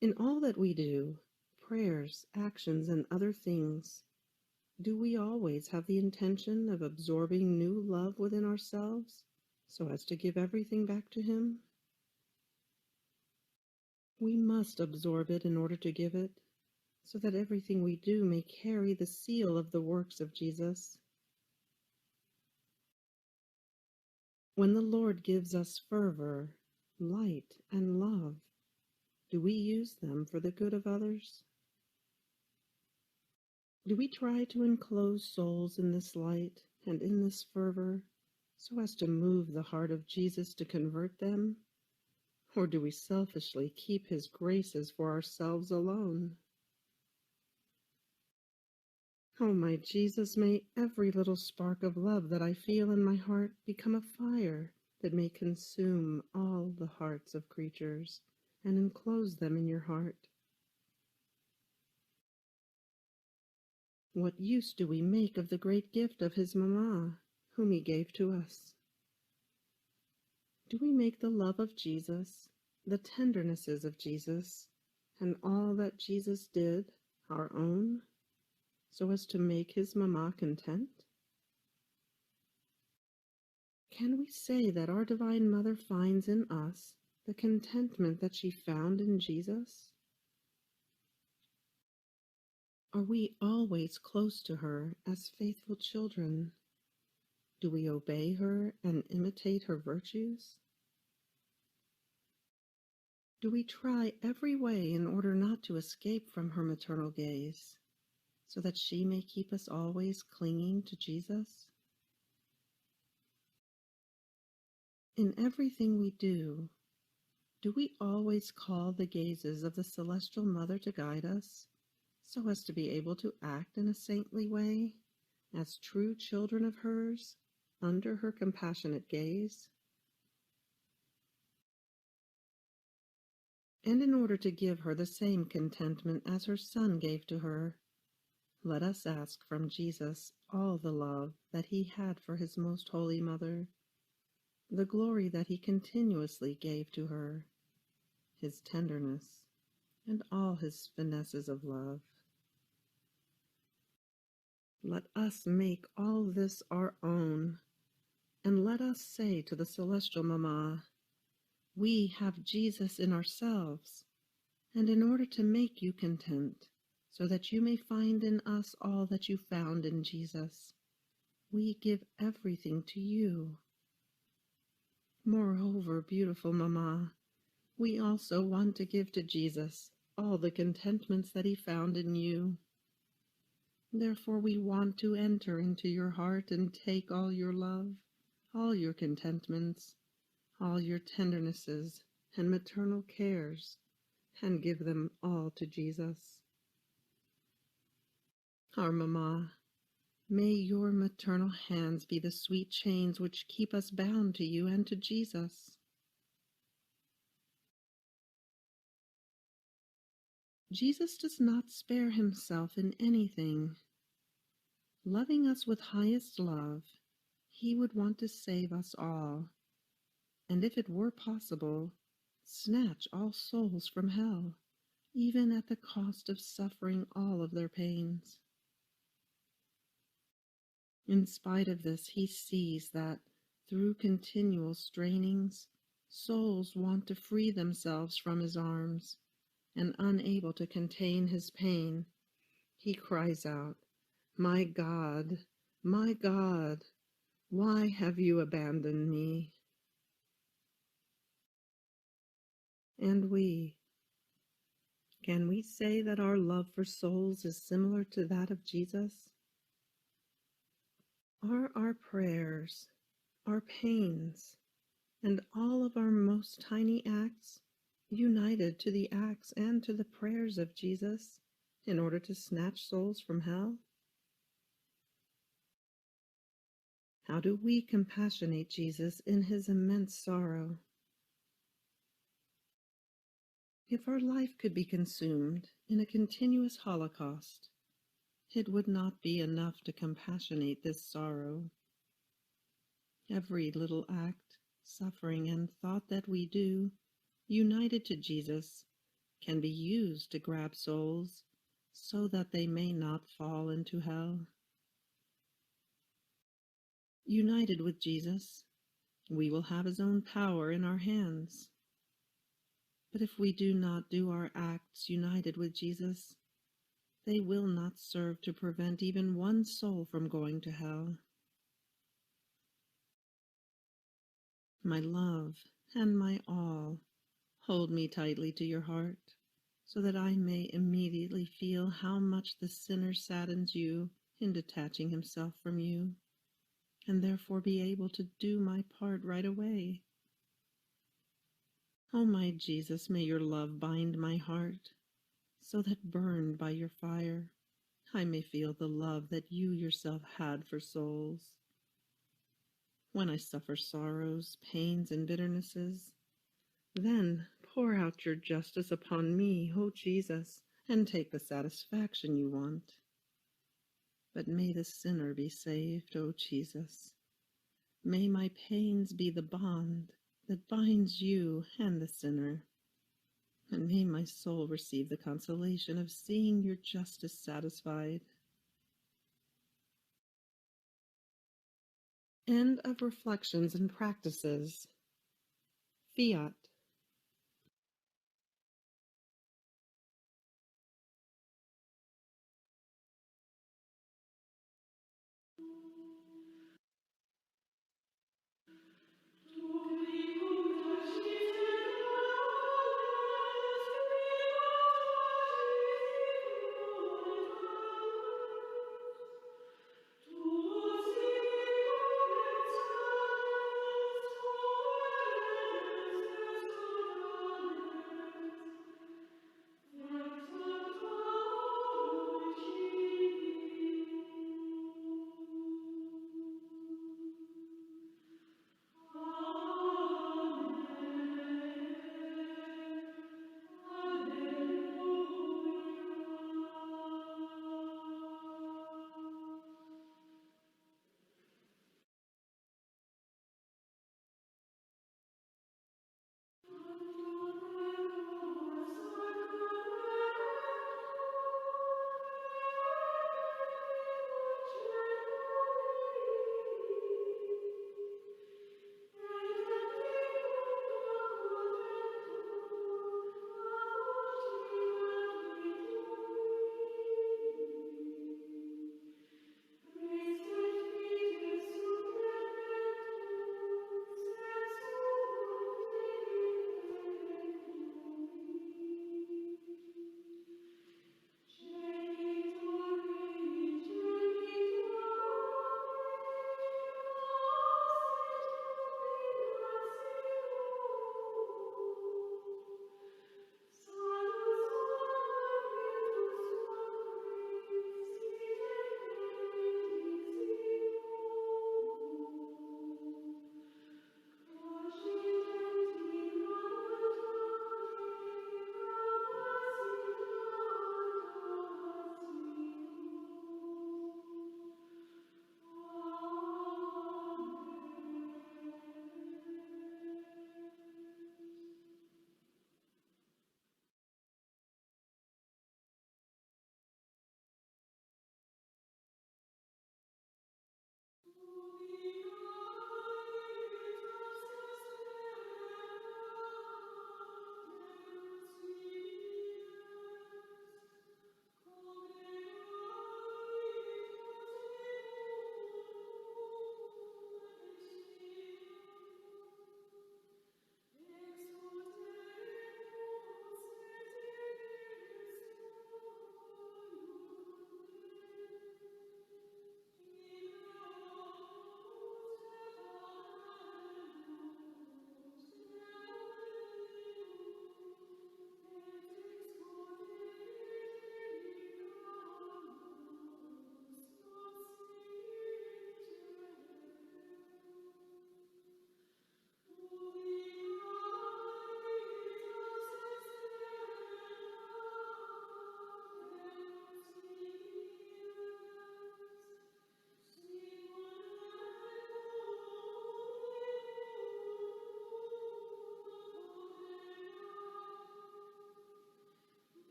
In all that we do, prayers, actions, and other things, do we always have the intention of absorbing new love within ourselves, so as to give everything back to him? We must absorb it in order to give it, so that everything we do may carry the seal of the works of Jesus. When the Lord gives us fervor, light, and love, do we use them for the good of others? Do we try to enclose souls in this light and in this fervor, so as to move the heart of Jesus to convert them? Or do we selfishly keep his graces for ourselves alone? Oh, my Jesus, may every little spark of love that I feel in my heart become a fire that may consume all the hearts of creatures and enclose them in your heart. What use do we make of the great gift of his mamma, whom he gave to us? Do we make the love of Jesus, the tendernesses of Jesus, and all that Jesus did our own, so as to make his mamma content? Can we say that our Divine Mother finds in us the contentment that she found in Jesus? Are we always close to her as faithful children? Do we obey her and imitate her virtues? Do we try every way in order not to escape from her maternal gaze, so that she may keep us always clinging to Jesus? In everything we do we always call the gazes of the Celestial Mother to guide us, so as to be able to act in a saintly way, as true children of hers, under her compassionate gaze? And in order to give her the same contentment as her Son gave to her, let us ask from Jesus all the love that he had for his most holy Mother, the glory that he continuously gave to her, his tenderness, and all his finesses of love. Let us make all this our own, and let us say to the Celestial Mamma, we have Jesus in ourselves, and in order to make you content, so that you may find in us all that you found in Jesus, we give everything to you. Moreover, beautiful Mamma, we also want to give to Jesus all the contentments that he found in you. Therefore, we want to enter into your heart and take all your love, all your contentments, all your tendernesses and maternal cares, and give them all to Jesus. Our Mamma, may your maternal hands be the sweet chains which keep us bound to you and to Jesus. Jesus does not spare himself in anything. Loving us with highest love, he would want to save us all, and if it were possible, snatch all souls from hell, even at the cost of suffering all of their pains. In spite of this, he sees that, through continual strainings, souls want to free themselves from his arms, and unable to contain his pain, he cries out, my God, why have you abandoned me?" And can we say that our love for souls is similar to that of Jesus? Are our prayers, our pains, and all of our most tiny acts united to the acts and to the prayers of Jesus in order to snatch souls from hell? How do we compassionate Jesus in his immense sorrow? If our life could be consumed in a continuous holocaust, it would not be enough to compassionate this sorrow. Every little act, suffering, and thought that we do, united to Jesus, can be used to grab souls so that they may not fall into hell. United with Jesus, we will have his own power in our hands. But if we do not do our acts united with Jesus, they will not serve to prevent even one soul from going to hell. My love and my all, hold me tightly to your heart, so that I may immediately feel how much the sinner saddens you in detaching himself from you, and therefore be able to do my part right away. Oh, my Jesus, may your love bind my heart, so that burned by your fire, I may feel the love that you yourself had for souls. When I suffer sorrows, pains, and bitternesses, then pour out your justice upon me, O Jesus, and take the satisfaction you want. But may the sinner be saved, O Jesus. May my pains be the bond that binds you and the sinner. And may my soul receive the consolation of seeing your justice satisfied. End of Reflections and Practices. Fiat.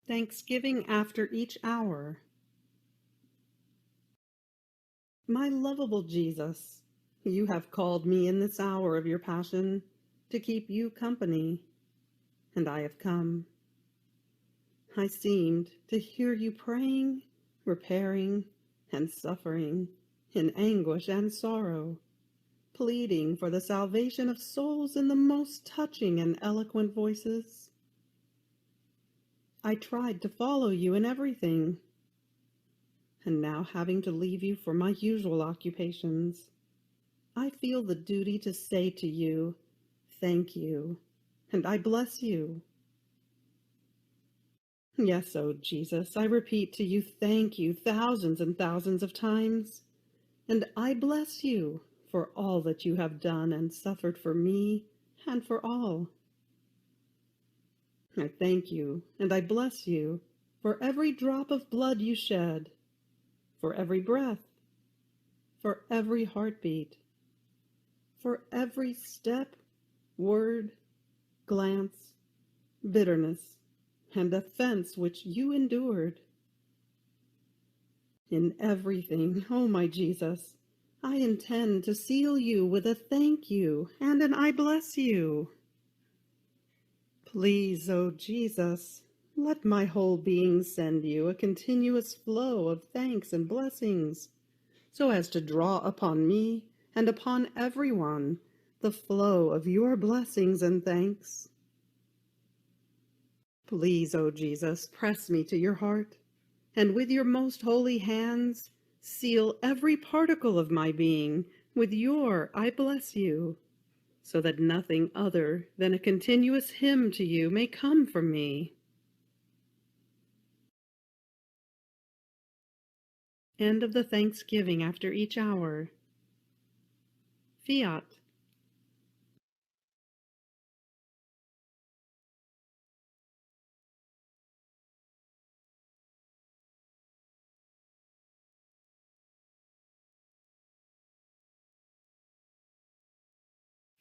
Thanksgiving after each hour. My lovable Jesus, you have called me in this hour of your passion to keep you company, and I have come. I seemed to hear you praying, repairing, and suffering, in anguish and sorrow, pleading for the salvation of souls in the most touching and eloquent voices. I tried to follow you in everything, and now having to leave you for my usual occupations, I feel the duty to say to you, thank you, and I bless you. Yes, O Jesus, I repeat to you, thank you thousands and thousands of times, and I bless you for all that you have done and suffered for me and for all. I thank you, and I bless you for every drop of blood you shed, for every breath, for every heartbeat, for every step, word, glance, bitterness, and offense which you endured. In everything, oh my Jesus, I intend to seal you with a thank you and an I bless you. Please, oh Jesus, let my whole being send you a continuous flow of thanks and blessings, so as to draw upon me and upon everyone the flow of your blessings and thanks. Please, O Jesus, press me to your heart, and with your most holy hands seal every particle of my being with your I bless you, so that nothing other than a continuous hymn to you may come from me. End of the Thanksgiving after each hour. Fiat.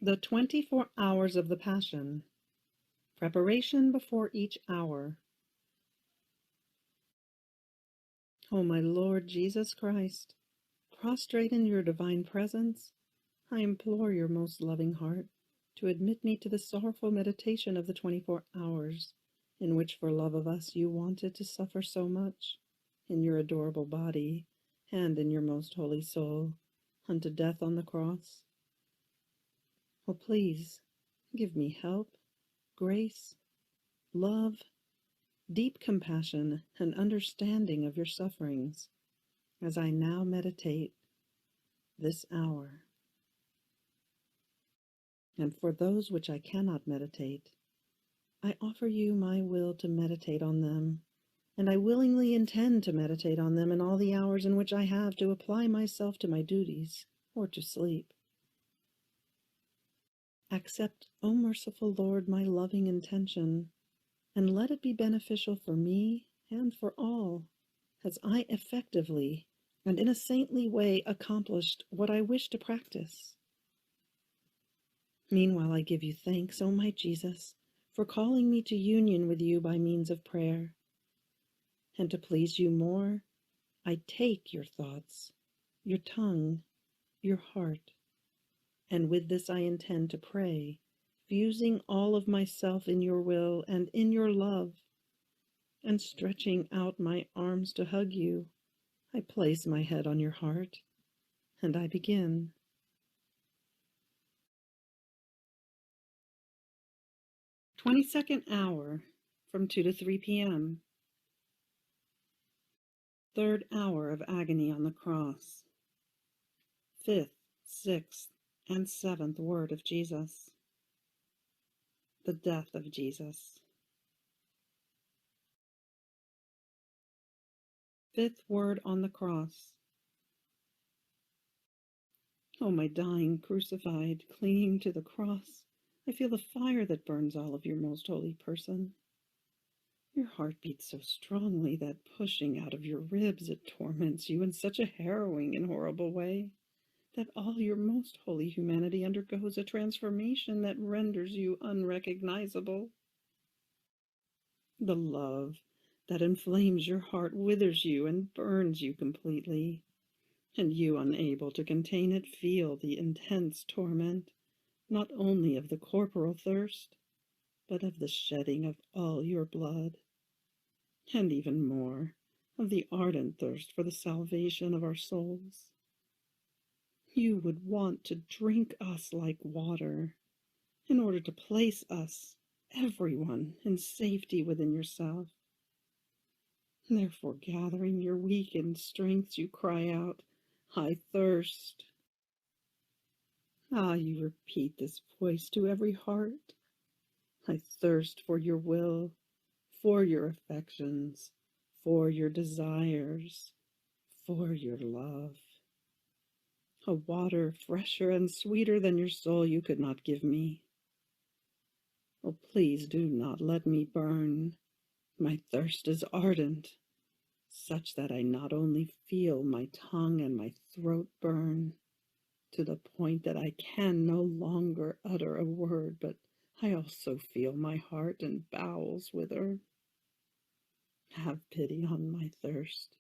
The 24 hours of the Passion. Preparation before each hour. O my Lord Jesus Christ, prostrate in your divine presence, I implore your most loving heart to admit me to the sorrowful meditation of the 24 hours, in which for love of us you wanted to suffer so much, in your adorable body and in your most holy soul, unto death on the cross. Oh, please, give me help, grace, love, deep compassion, and understanding of your sufferings, as I now meditate this hour. And for those which I cannot meditate, I offer you my will to meditate on them, and I willingly intend to meditate on them in all the hours in which I have to apply myself to my duties or to sleep. Accept, O merciful Lord, my loving intention, and let it be beneficial for me and for all, as I effectively and in a saintly way accomplished what I wish to practice. Meanwhile, I give you thanks, O my Jesus, for calling me to union with you by means of prayer. And to please you more, I take your thoughts, your tongue, your heart, and with this I intend to pray, fusing all of myself in your will and in your love, and stretching out my arms to hug you, I place my head on your heart, and I begin. 22nd hour, from 2 to 3 p.m. Third hour of agony on the cross. Fifth, sixth, and seventh word of Jesus. The death of Jesus. Fifth word on the cross. Oh, my dying crucified, clinging to the cross, I feel the fire that burns all of your most holy person. Your heart beats so strongly that pushing out of your ribs it torments you in such a harrowing and horrible way that all your most holy humanity undergoes a transformation that renders you unrecognizable. The love, that inflames your heart withers you and burns you completely, and you, unable to contain it, feel the intense torment, not only of the corporal thirst, but of the shedding of all your blood, and even more, of the ardent thirst for the salvation of our souls. You would want to drink us like water, in order to place us, everyone, in safety within yourself. Therefore, gathering your weakened strength, you cry out, I thirst. Ah, you repeat this voice to every heart. I thirst for your will, for your affections, for your desires, for your love. A water fresher and sweeter than your soul you could not give me. Oh, please do not let me burn. My thirst is ardent, such that I not only feel my tongue and my throat burn, to the point that I can no longer utter a word, but I also feel my heart and bowels wither. Have pity on my thirst.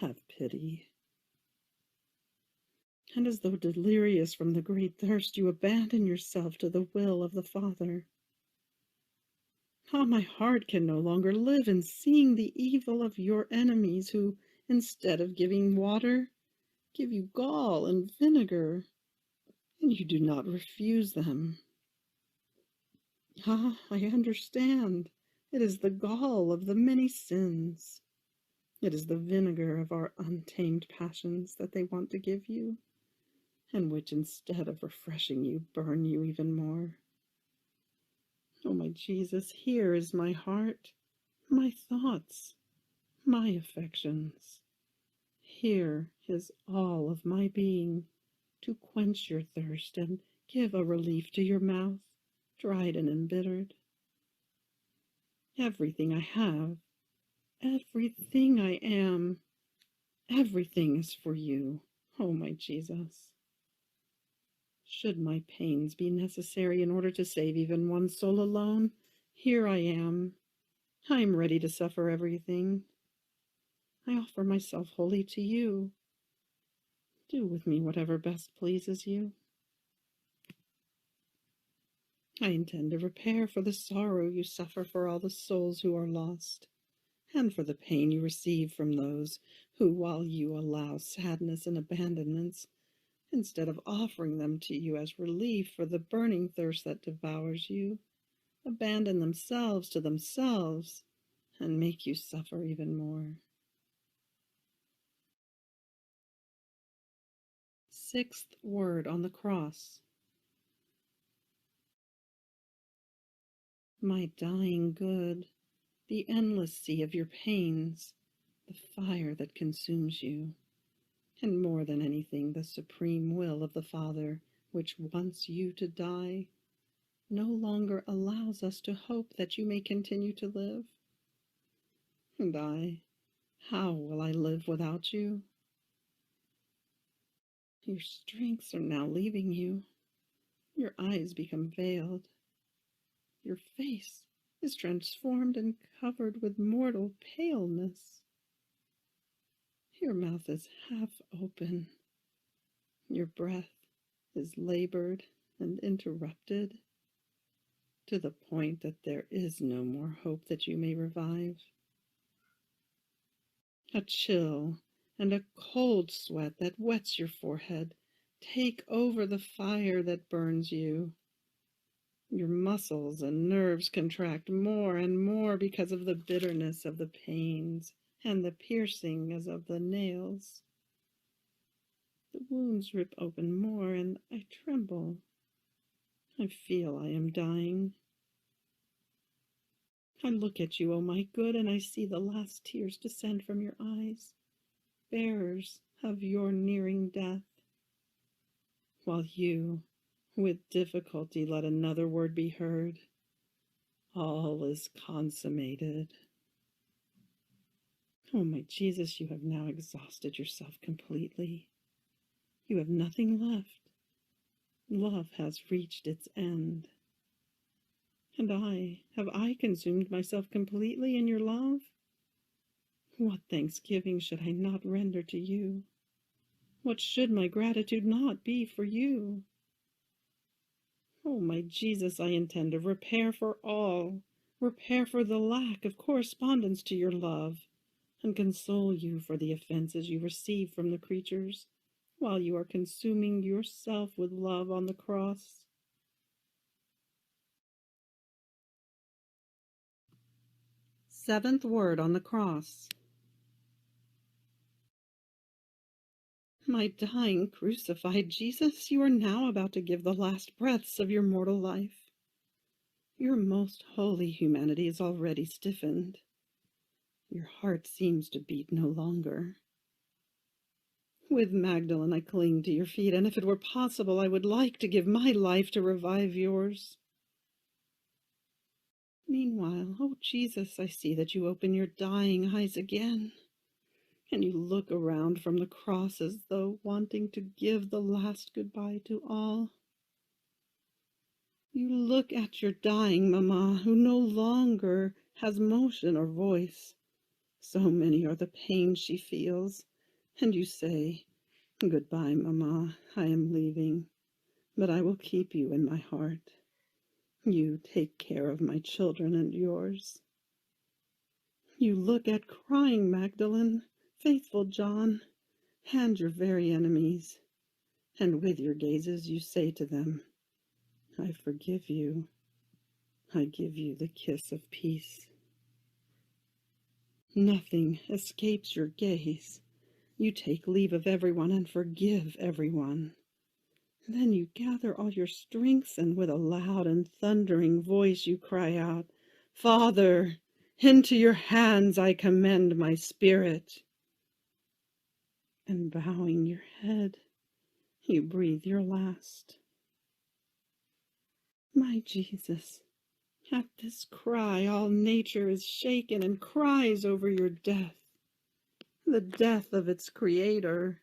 Have pity. And as though delirious from the great thirst, you abandon yourself to the will of the Father. Ah, my heart can no longer live in seeing the evil of your enemies who, instead of giving water, give you gall and vinegar, and you do not refuse them. Ah, I understand. It is the gall of the many sins. It is the vinegar of our untamed passions that they want to give you, and which, instead of refreshing you, burn you even more. Oh, my Jesus, here is my heart, my thoughts, my affections. Here is all of my being, to quench your thirst and give a relief to your mouth, dried and embittered. Everything I have, everything I am, everything is for you, oh my Jesus. Should my pains be necessary in order to save even one soul alone, here I am. I am ready to suffer everything. I offer myself wholly to you. Do with me whatever best pleases you. I intend to repair for the sorrow you suffer for all the souls who are lost, and for the pain you receive from those who, while you allow sadness and abandonments, instead of offering them to you as relief for the burning thirst that devours you, abandon themselves to themselves and make you suffer even more. Sixth word on the cross. My dying good, the endless sea of your pains, the fire that consumes you, and more than anything, the supreme will of the Father, which wants you to die, no longer allows us to hope that you may continue to live. And how will I live without you? Your strengths are now leaving you. Your eyes become veiled. Your face is transformed and covered with mortal paleness. Your mouth is half open. Your breath is labored and interrupted, to the point that there is no more hope that you may revive. A chill and a cold sweat that wets your forehead take over the fire that burns you. Your muscles and nerves contract more and more because of the bitterness of the pains and the piercing as of the nails. The wounds rip open more, and I tremble. I feel I am dying. I look at you, O my good, and I see the last tears descend from your eyes, bearers of your nearing death, while you, with difficulty, let another word be heard. All is consummated. Oh, my Jesus, you have now exhausted yourself completely. You have nothing left. Love has reached its end. And have I consumed myself completely in your love? What thanksgiving should I not render to you? What should my gratitude not be for you? Oh, my Jesus, I intend to repair for all, repair for the lack of correspondence to your love, and console you for the offenses you receive from the creatures, while you are consuming yourself with love on the cross. Seventh word on the cross. My dying, crucified Jesus, you are now about to give the last breaths of your mortal life. Your most holy humanity is already stiffened. Your heart seems to beat no longer. With Magdalene, I cling to your feet, and if it were possible, I would like to give my life to revive yours. Meanwhile, oh Jesus, I see that you open your dying eyes again, and you look around from the cross as though wanting to give the last goodbye to all. You look at your dying mamma, who no longer has motion or voice. So many are the pains she feels, and you say, "Goodbye, mamma, I am leaving, but I will keep you in my heart. You take care of my children and yours." You look at crying Magdalene, faithful John, and your very enemies, and with your gazes you say to them, "I forgive you. I give you the kiss of peace." Nothing escapes your gaze. You take leave of everyone and forgive everyone. Then you gather all your strength, and with a loud and thundering voice you cry out, "Father, into your hands I commend my spirit." And bowing your head, you breathe your last. My Jesus, at this cry all nature is shaken and cries over your death, the death of its creator.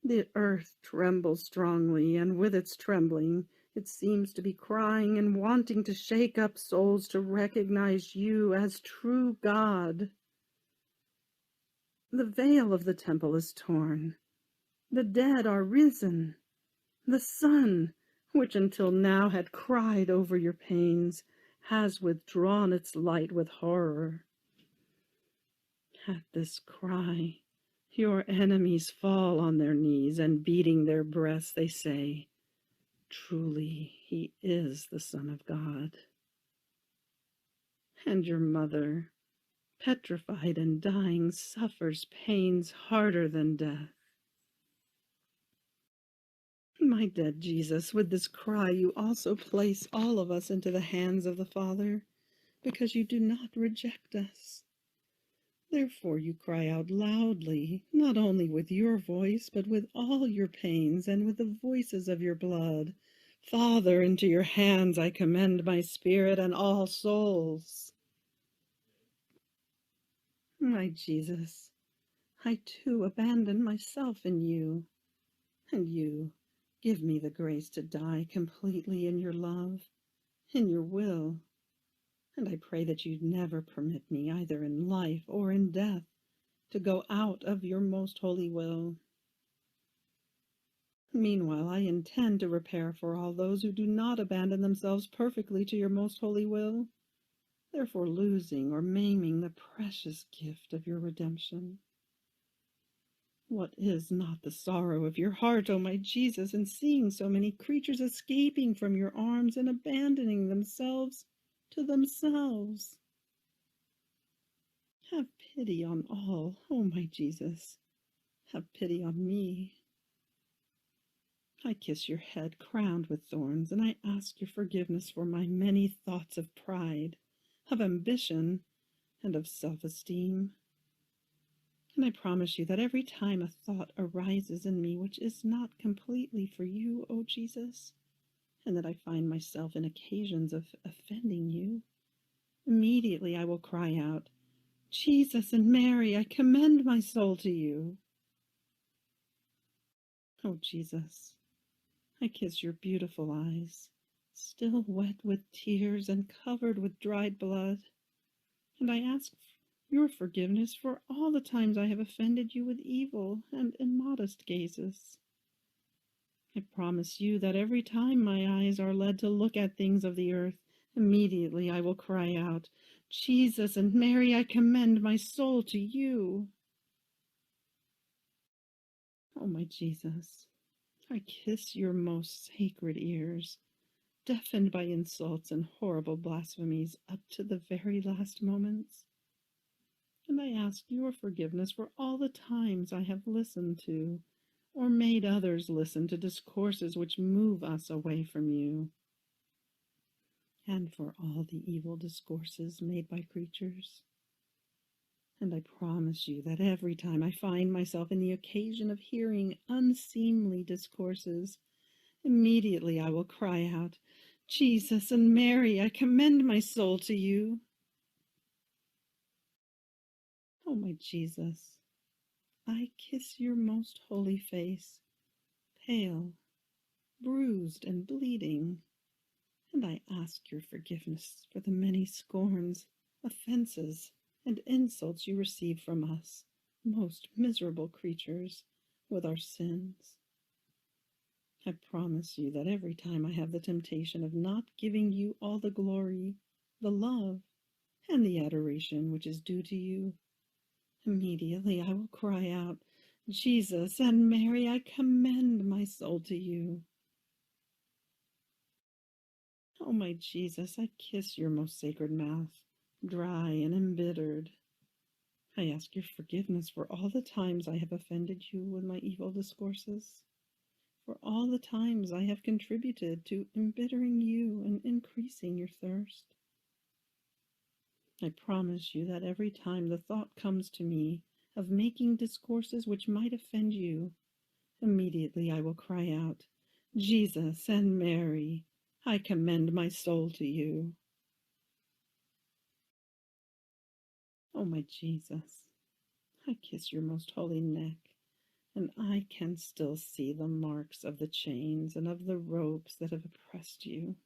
The earth trembles strongly, and with its trembling, it seems to be crying and wanting to shake up souls to recognize you as true God. The veil of the temple is torn. The dead are risen. The sun, which until now had cried over your pains, has withdrawn its light with horror. At this cry, your enemies fall on their knees, and beating their breasts, they say, "Truly, he is the Son of God." And your mother, petrified and dying, suffers pains harder than death. My dead Jesus, with this cry you also place all of us into the hands of the Father, because you do not reject us. Therefore you cry out loudly, not only with your voice, but with all your pains and with the voices of your blood, "Father, into your hands I commend my spirit and all souls." My Jesus, I too abandon myself in you, and you give me the grace to die completely in your love, in your will, and I pray that you never permit me, either in life or in death, to go out of your most holy will. Meanwhile, I intend to repair for all those who do not abandon themselves perfectly to your most holy will, therefore losing or maiming the precious gift of your redemption. What is not the sorrow of your heart, O my Jesus, in seeing so many creatures escaping from your arms and abandoning themselves to themselves? Have pity on all, O my Jesus. Have pity on me. I kiss your head crowned with thorns, and I ask your forgiveness for my many thoughts of pride, of ambition, and of self-esteem. And I promise you that every time a thought arises in me which is not completely for you, O Jesus, and that I find myself in occasions of offending you, immediately I will cry out, "Jesus and Mary, I commend my soul to you." O Jesus, I kiss your beautiful eyes, still wet with tears and covered with dried blood, and I ask your forgiveness for all the times I have offended you with evil and immodest gazes. I promise you that every time my eyes are led to look at things of the earth, immediately I will cry out, Jesus and Mary, I commend my soul to you. Oh, my Jesus, I kiss your most sacred ears, deafened by insults and horrible blasphemies up to the very last moments. And I ask your forgiveness for all the times I have listened to, or made others listen to discourses which move us away from you, and for all the evil discourses made by creatures. And I promise you that every time I find myself in the occasion of hearing unseemly discourses, immediately I will cry out, Jesus and Mary, I commend my soul to you. Oh, my Jesus, I kiss your most holy face, pale, bruised, and bleeding, and I ask your forgiveness for the many scorns, offenses, and insults you receive from us, most miserable creatures, with our sins. I promise you that every time I have the temptation of not giving you all the glory, the love, and the adoration which is due to you, immediately I will cry out, Jesus and Mary, I commend my soul to you. Oh, my Jesus, I kiss your most sacred mouth, dry and embittered. I ask your forgiveness for all the times I have offended you with my evil discourses, for all the times I have contributed to embittering you and increasing your thirst. I promise you that every time the thought comes to me of making discourses which might offend you, immediately I will cry out, Jesus and Mary, I commend my soul to you. Oh, my Jesus, I kiss your most holy neck, and I can still see the marks of the chains and of the ropes that have oppressed you.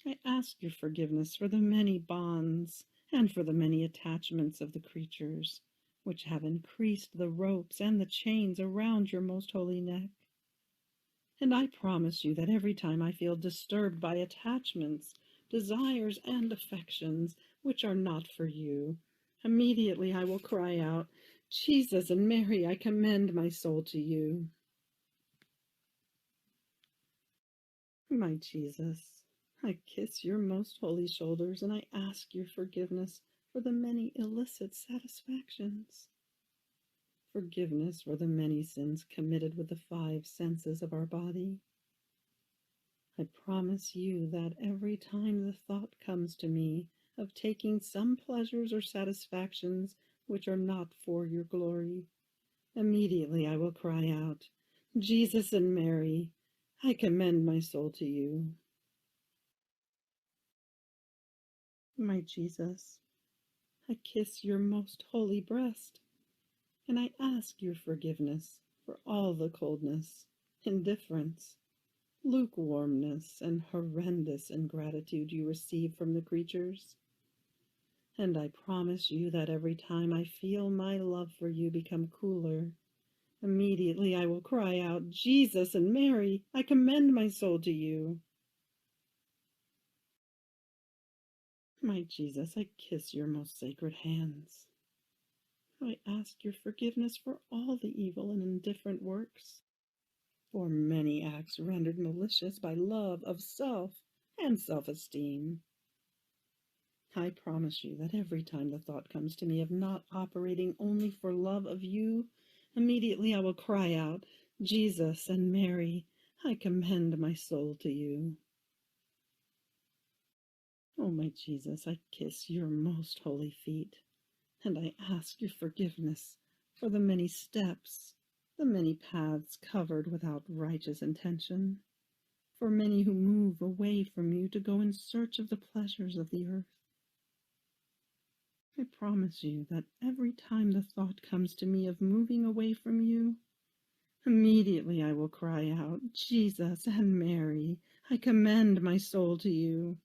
I ask your forgiveness for the many bonds and for the many attachments of the creatures, which have increased the ropes and the chains around your most holy neck. And I promise you that every time I feel disturbed by attachments, desires, and affections which are not for you, immediately I will cry out, Jesus and Mary, I commend my soul to you. My Jesus, I kiss your most holy shoulders, and I ask your forgiveness for the many illicit satisfactions. Forgiveness for the many sins committed with the five senses of our body. I promise you that every time the thought comes to me of taking some pleasures or satisfactions which are not for your glory, immediately I will cry out, Jesus and Mary, I commend my soul to you. My Jesus, I kiss your most holy breast, and I ask your forgiveness for all the coldness, indifference, lukewarmness, and horrendous ingratitude you receive from the creatures. And I promise you that every time I feel my love for you become cooler, immediately I will cry out, Jesus and Mary, I commend my soul to you. My Jesus, I kiss your most sacred hands. I ask your forgiveness for all the evil and indifferent works, for many acts rendered malicious by love of self and self-esteem. I promise you that every time the thought comes to me of not operating only for love of you, immediately I will cry out, Jesus and Mary, I commend my soul to you. Oh, my Jesus, I kiss your most holy feet, and I ask your forgiveness for the many steps, the many paths covered without righteous intention, for many who move away from you to go in search of the pleasures of the earth. I promise you that every time the thought comes to me of moving away from you, immediately I will cry out, Jesus and Mary, I commend my soul to you.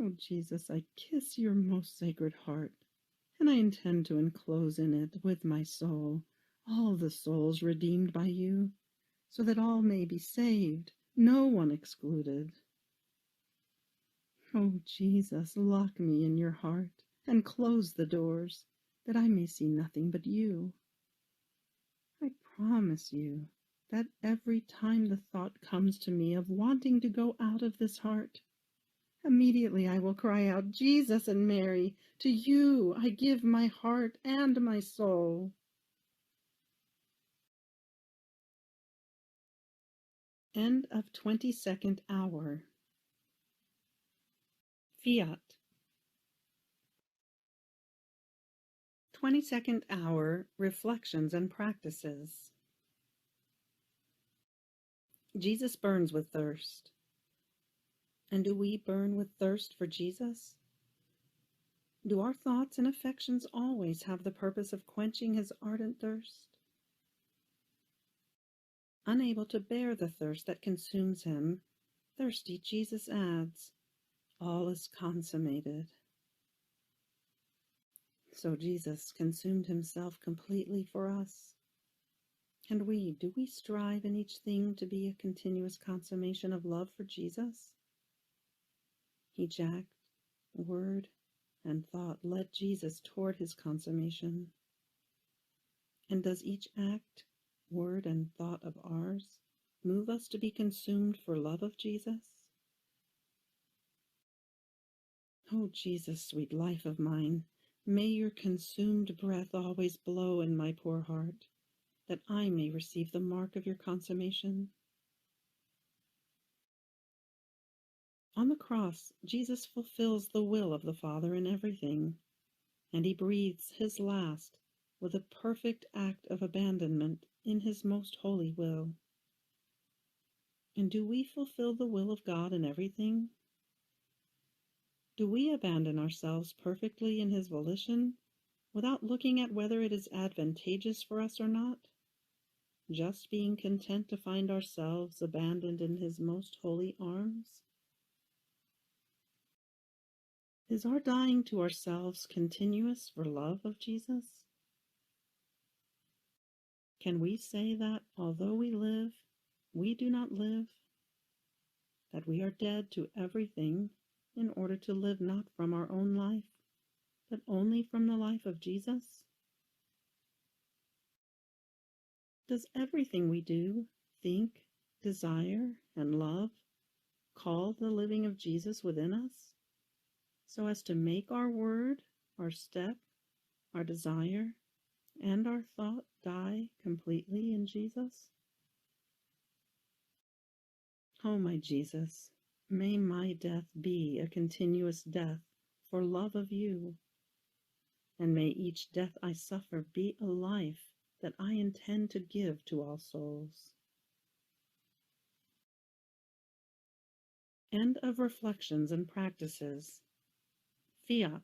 Oh, Jesus, I kiss your most sacred heart, and I intend to enclose in it with my soul all the souls redeemed by you, so that all may be saved, no one excluded. Oh, Jesus, lock me in your heart and close the doors, that I may see nothing but you. I promise you that every time the thought comes to me of wanting to go out of this heart, immediately I will cry out, Jesus and Mary, to you I give my heart and my soul. End of 22nd hour. Fiat. 22nd hour, reflections and practices. Jesus burns with thirst. And do we burn with thirst for Jesus? Do our thoughts and affections always have the purpose of quenching his ardent thirst? Unable to bear the thirst that consumes him, thirsty Jesus adds, all is consummated. So Jesus consumed himself completely for us. And do we strive in each thing to be a continuous consummation of love for Jesus? Each act, word, and thought led Jesus toward his consummation. And does each act, word, and thought of ours move us to be consumed for love of Jesus? Oh, Jesus, sweet life of mine, may your consumed breath always blow in my poor heart, that I may receive the mark of your consummation. On the cross, Jesus fulfills the will of the Father in everything, and he breathes his last with a perfect act of abandonment in his most holy will. And do we fulfill the will of God in everything? Do we abandon ourselves perfectly in his volition, without looking at whether it is advantageous for us or not, just being content to find ourselves abandoned in his most holy arms? Is our dying to ourselves continuous for love of Jesus? Can we say that although we live, we do not live, that we are dead to everything in order to live not from our own life, but only from the life of Jesus? Does everything we do, think, desire, and love call the living of Jesus within us, so as to make our word, our step, our desire, and our thought die completely in Jesus? Oh, my Jesus, may my death be a continuous death for love of you, and may each death I suffer be a life that I intend to give to all souls. End of reflections and practices. Fiat.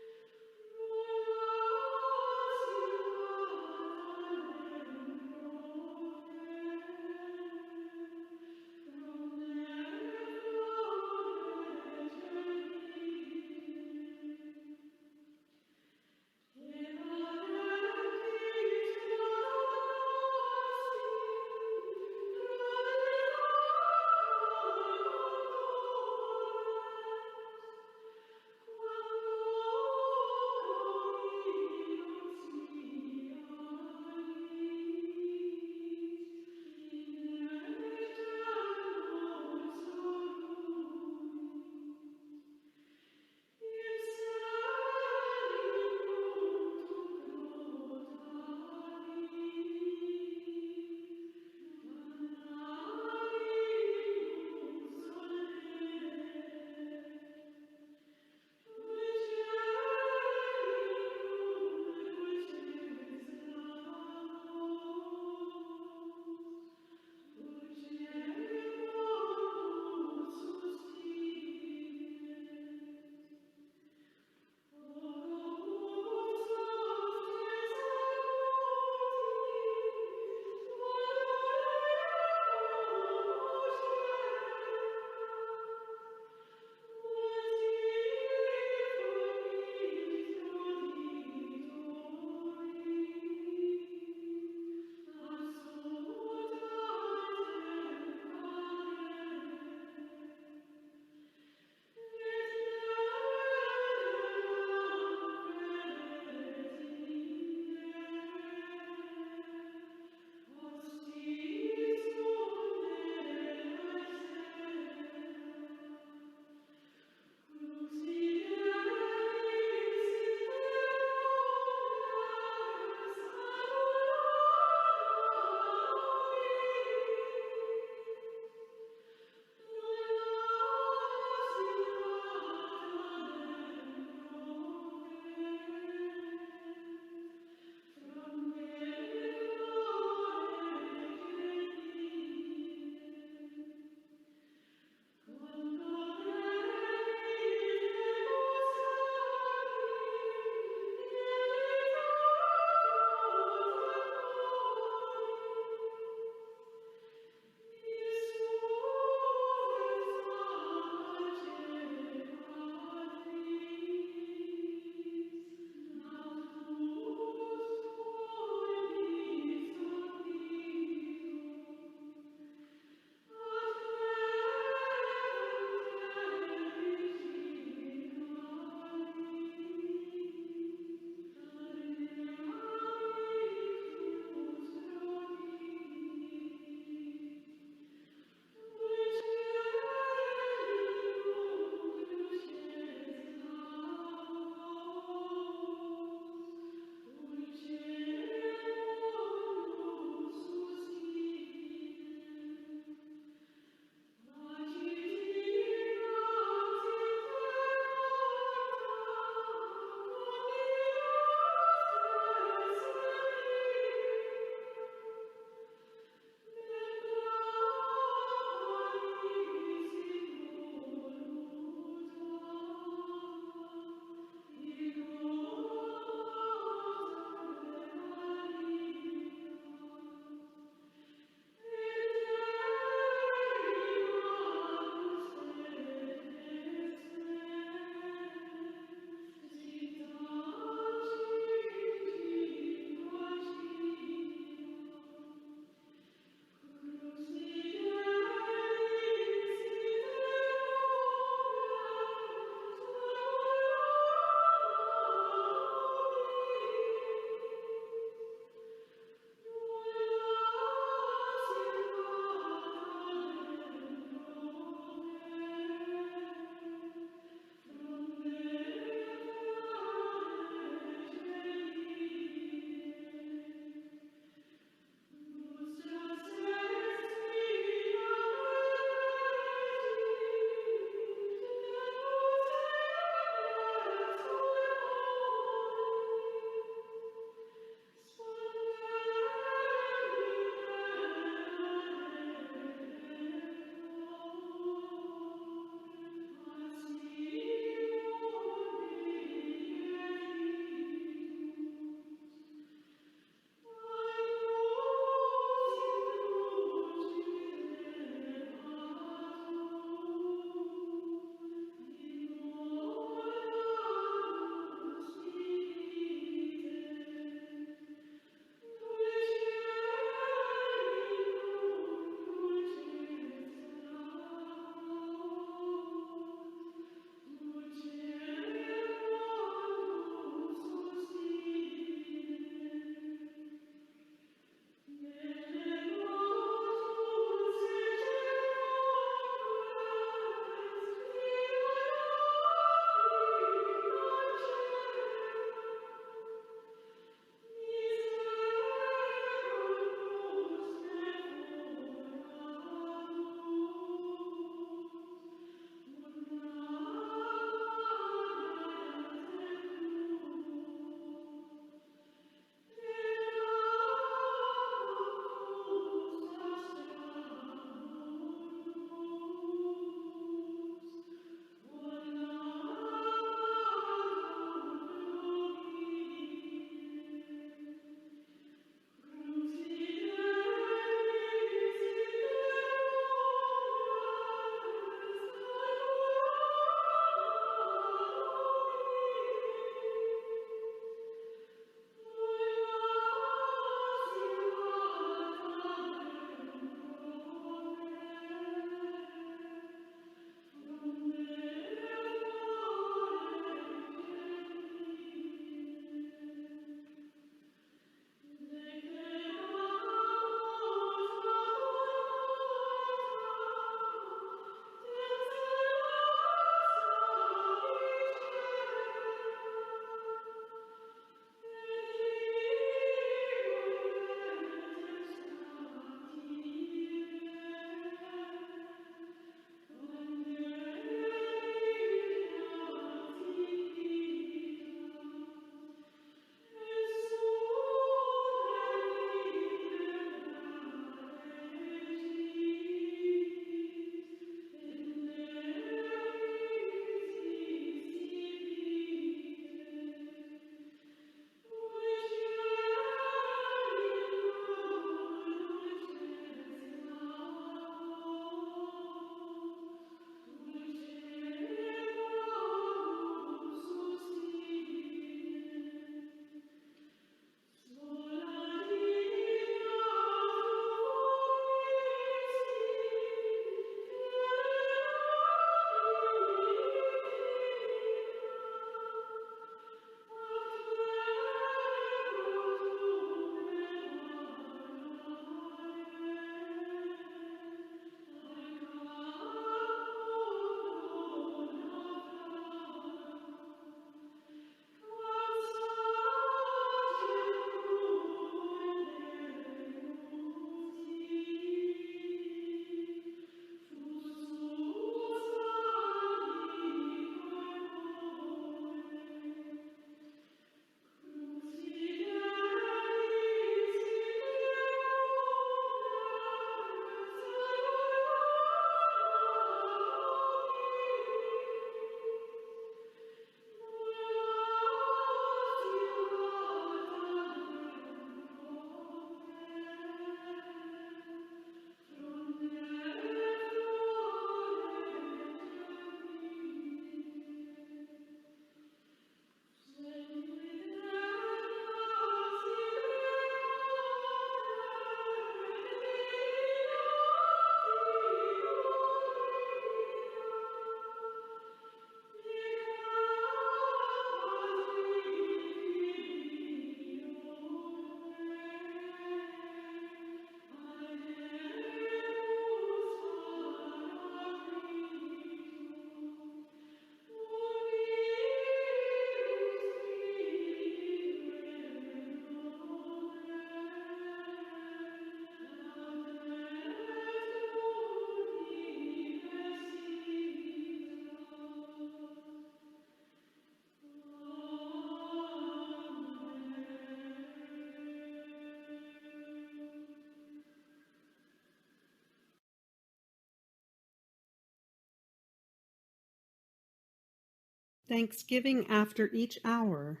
Thanksgiving after each hour.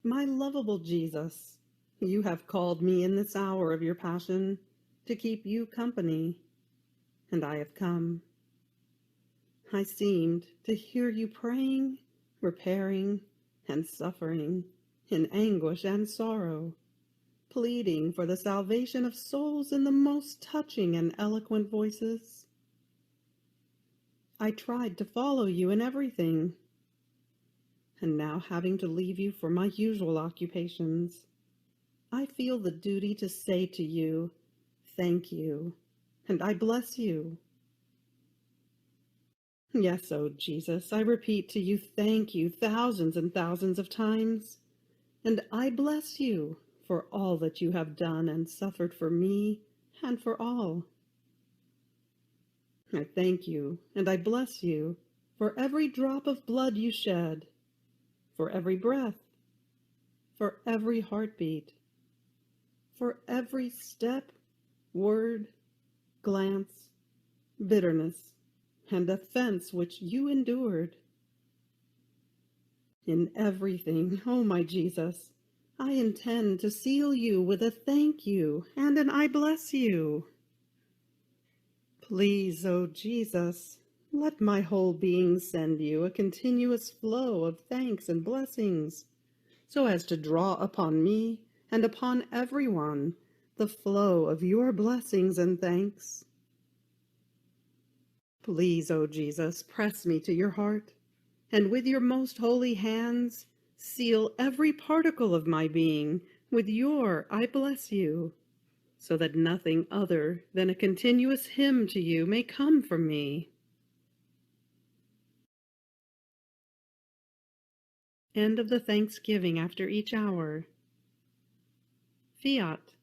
My lovable Jesus, you have called me in this hour of your passion to keep you company, and I have come. I seemed to hear you praying, repairing, and suffering, in anguish and sorrow, pleading for the salvation of souls in the most touching and eloquent voices. I tried to follow you in everything, and now having to leave you for my usual occupations, I feel the duty to say to you, thank you, and I bless you. Yes, O Jesus, I repeat to you, thank you thousands and thousands of times, and I bless you for all that you have done and suffered for me and for all. I thank you, and I bless you for every drop of blood you shed, for every breath, for every heartbeat, for every step, word, glance, bitterness, and offense which you endured. In everything, O my Jesus, I intend to seal you with a thank you and an I bless you. Please, O Jesus, let my whole being send you a continuous flow of thanks and blessings, so as to draw upon me and upon everyone the flow of your blessings and thanks. Please, O Jesus, press me to your heart, and with your most holy hands seal every particle of my being with your I bless you, so that nothing other than a continuous hymn to you may come from me. End of the Thanksgiving after each hour. Fiat.